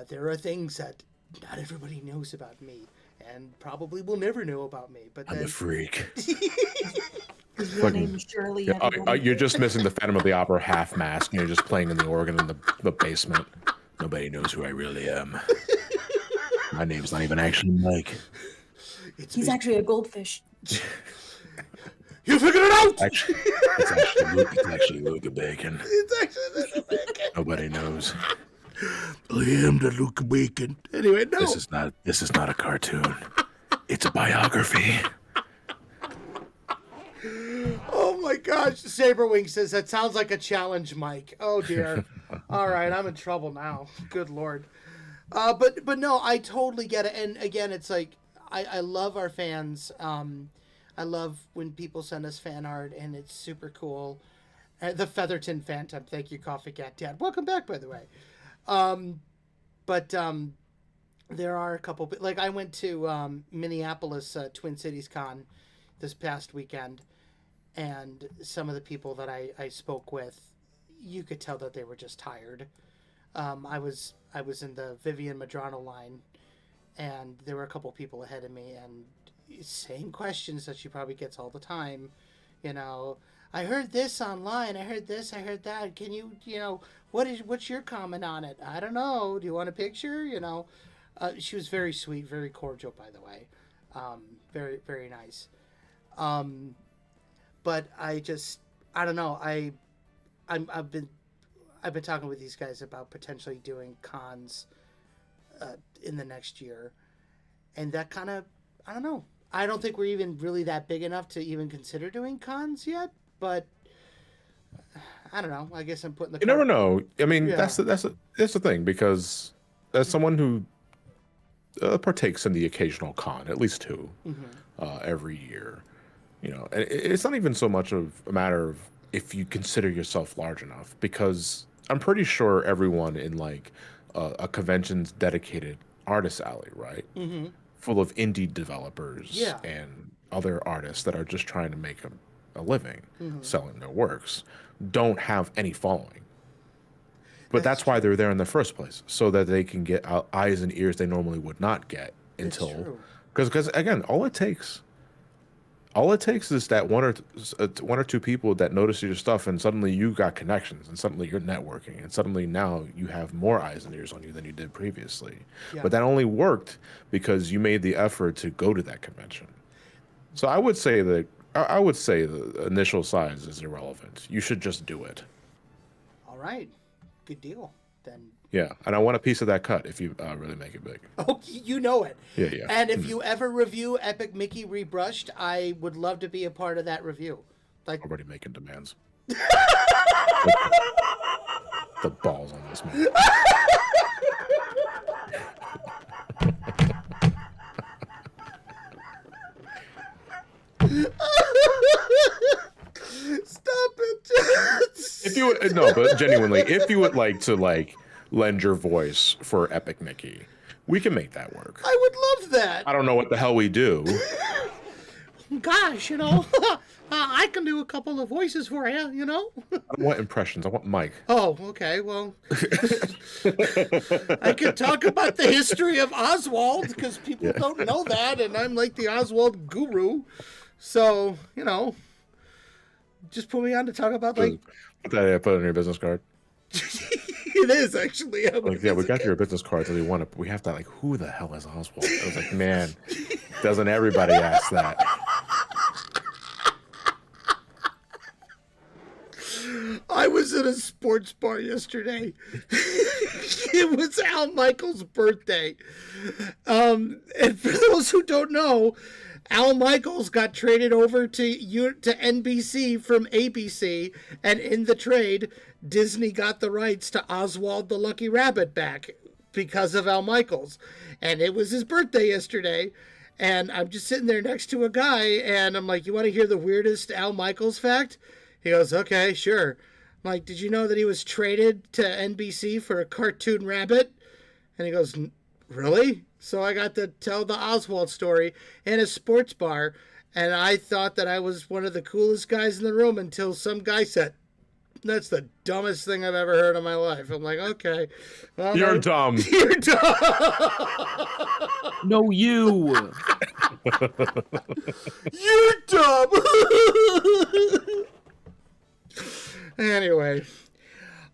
there are things that not everybody knows about me, and probably will never know about me. But I'm a freak. Your name is Shirley. You're just missing the Phantom of the Opera half mask, and you're just playing in the organ in the basement. Nobody knows who I really am. My name's not even actually Mike. He's actually a goldfish. You figured it out! Actually, it's actually Luca Bacon. It's actually Luca Bacon. Nobody knows. I am the Luca Bacon. Anyway, no. This is not a cartoon. It's a biography. Oh my gosh, Saberwing says that sounds like a challenge, Mike. Oh dear. All right, I'm in trouble now. Good lord. But no, I totally get it. And again, it's like I love our fans. I love when people send us fan art, and it's super cool. The Featherton Phantom, thank you, Coffee Cat Dad. Welcome back, by the way. But there are a couple. Like, I went to Minneapolis Twin Cities Con this past weekend, and some of the people that I spoke with, you could tell that they were just tired. I was in the Vivian Madrano line, and there were a couple people ahead of me, and same questions that she probably gets all the time. You know, I heard this online. I heard this. I heard that. Can you, what's your comment on it? I don't know. Do you want a picture? She was very sweet, very cordial, by the way. Very, very nice. But I don't know. I've been talking with these guys about potentially doing cons in the next year, and that kind of, I don't know. I don't think we're even really that big enough to even consider doing cons yet, but I don't know. I guess I'm putting the. You never know. I mean, that's the thing, because as someone who partakes in the occasional con, at least 2, every year, and it's not even so much of a matter of if you consider yourself large enough, because I'm pretty sure everyone in like a convention's dedicated artist alley, right? Full of indie developers and other artists that are just trying to make a living selling their works, don't have any following. But that's why they're there in the first place, so that they can get eyes and ears they normally would not get until, because again, all it takes is that one or two people that notice your stuff, and suddenly you got connections, and suddenly you're networking, and suddenly now you have more eyes and ears on you than you did previously. But that only worked because you made the effort to go to that convention. So I would say the initial size is irrelevant. You should just do it. All right, good deal then. Yeah, and I want a piece of that cut if you really make it big. Oh, you know it. Yeah. And if you ever review Epic Mickey Rebrushed, I would love to be a part of that review. Like, already making demands. The balls on this man. Stop it. But genuinely, if you would like to lend your voice for Epic Mickey, we can make that work. I would love that. I don't know what the hell we do. Gosh, I can do a couple of voices for you, I don't want impressions. I want Mike. Oh, okay. Well, I could talk about the history of Oswald, because people don't know that, and I'm like the Oswald guru. So, just put me on to talk about put it on your business card. It is actually. We got your business card, so we have to who the hell is Oswald? I was like, man, doesn't everybody ask that? I was at a sports bar yesterday. It was Al Michaels' birthday. And for those who don't know, Al Michaels got traded over to NBC from ABC, and in the trade, Disney got the rights to Oswald the Lucky Rabbit back because of Al Michaels. And it was his birthday yesterday, and I'm just sitting there next to a guy, and I'm like, you want to hear the weirdest Al Michaels fact? He goes, okay, sure. I'm like, did you know that he was traded to NBC for a cartoon rabbit? And he goes, really? So I got to tell the Oswald story in a sports bar, and I thought that I was one of the coolest guys in the room until some guy said, that's the dumbest thing I've ever heard in my life. I'm like, okay. Well, You're dumb. You're dumb. No, you. You're dumb. Anyway.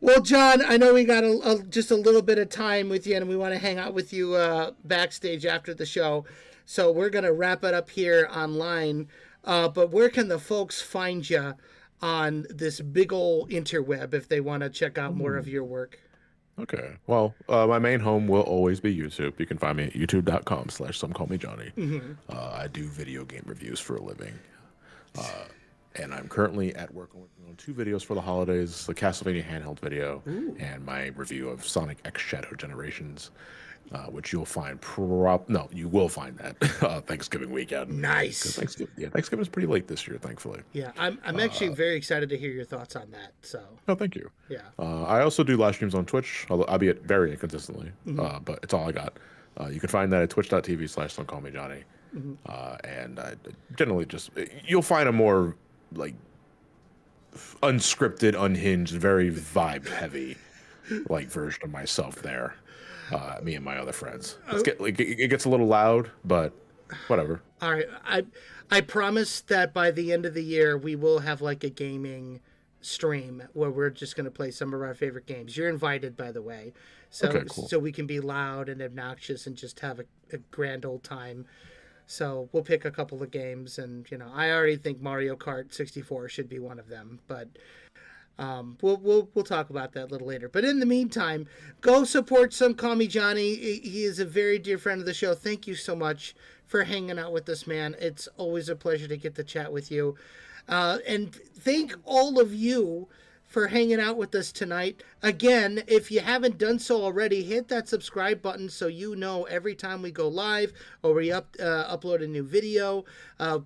Well, John, I know we got just a little bit of time with you, and we want to hang out with you backstage after the show. So we're going to wrap it up here online. But where can the folks find you on this big ol' interweb if they want to check out more of your work? Okay. Well, my main home will always be YouTube. You can find me at youtube.com/somecallmejohnny. I do video game reviews for a living. And I'm currently at work working on 2 videos for the holidays, the Castlevania handheld video and my review of Sonic X Shadow Generations, which you'll find you will find that Thanksgiving weekend. Nice. Thanksgiving is pretty late this year, thankfully. Yeah, I'm actually very excited to hear your thoughts on that. So. Oh, thank you. Yeah. I also do live streams on Twitch, albeit very inconsistently, but it's all I got. You can find that at twitch.tv/somecallmejohnny. And generally you'll find a more unscripted, unhinged, very vibe heavy like version of myself there. Me and my other friends. It gets a little loud, but whatever. All right, I promise that by the end of the year we will have like a gaming stream where we're just going to play some of our favorite games. You're invited, by the way, so Okay, cool. so we can be loud and obnoxious and just have a grand old time. So we'll pick a couple of games, and I already think Mario Kart 64 should be one of them, but we'll talk about that a little later. But in the meantime, go support some Call Me Johnny. He is a very dear friend of the show. Thank you so much for hanging out with us, man. It's always a pleasure to get to chat with you. And thank all of you for hanging out with us tonight. Again, if you haven't done so already, hit that subscribe button so you know every time we go live or we upload a new video.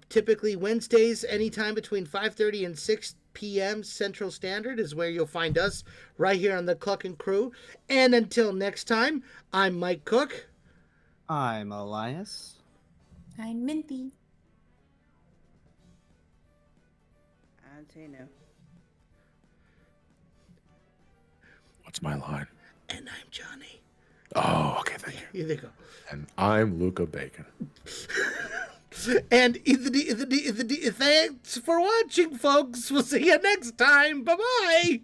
Typically Wednesdays, anytime between 5:30 and 6 p.m. Central Standard is where you'll find us right here on the Cluckin Crew. And until next time, I'm Mike Cook. I'm Elias. I'm Minty. And Tino. What's my line? And I'm Johnny. Oh, okay, thank you. Here they go. And I'm Luca Bacon. And thanks for watching, folks. We'll see you next time. Bye-bye.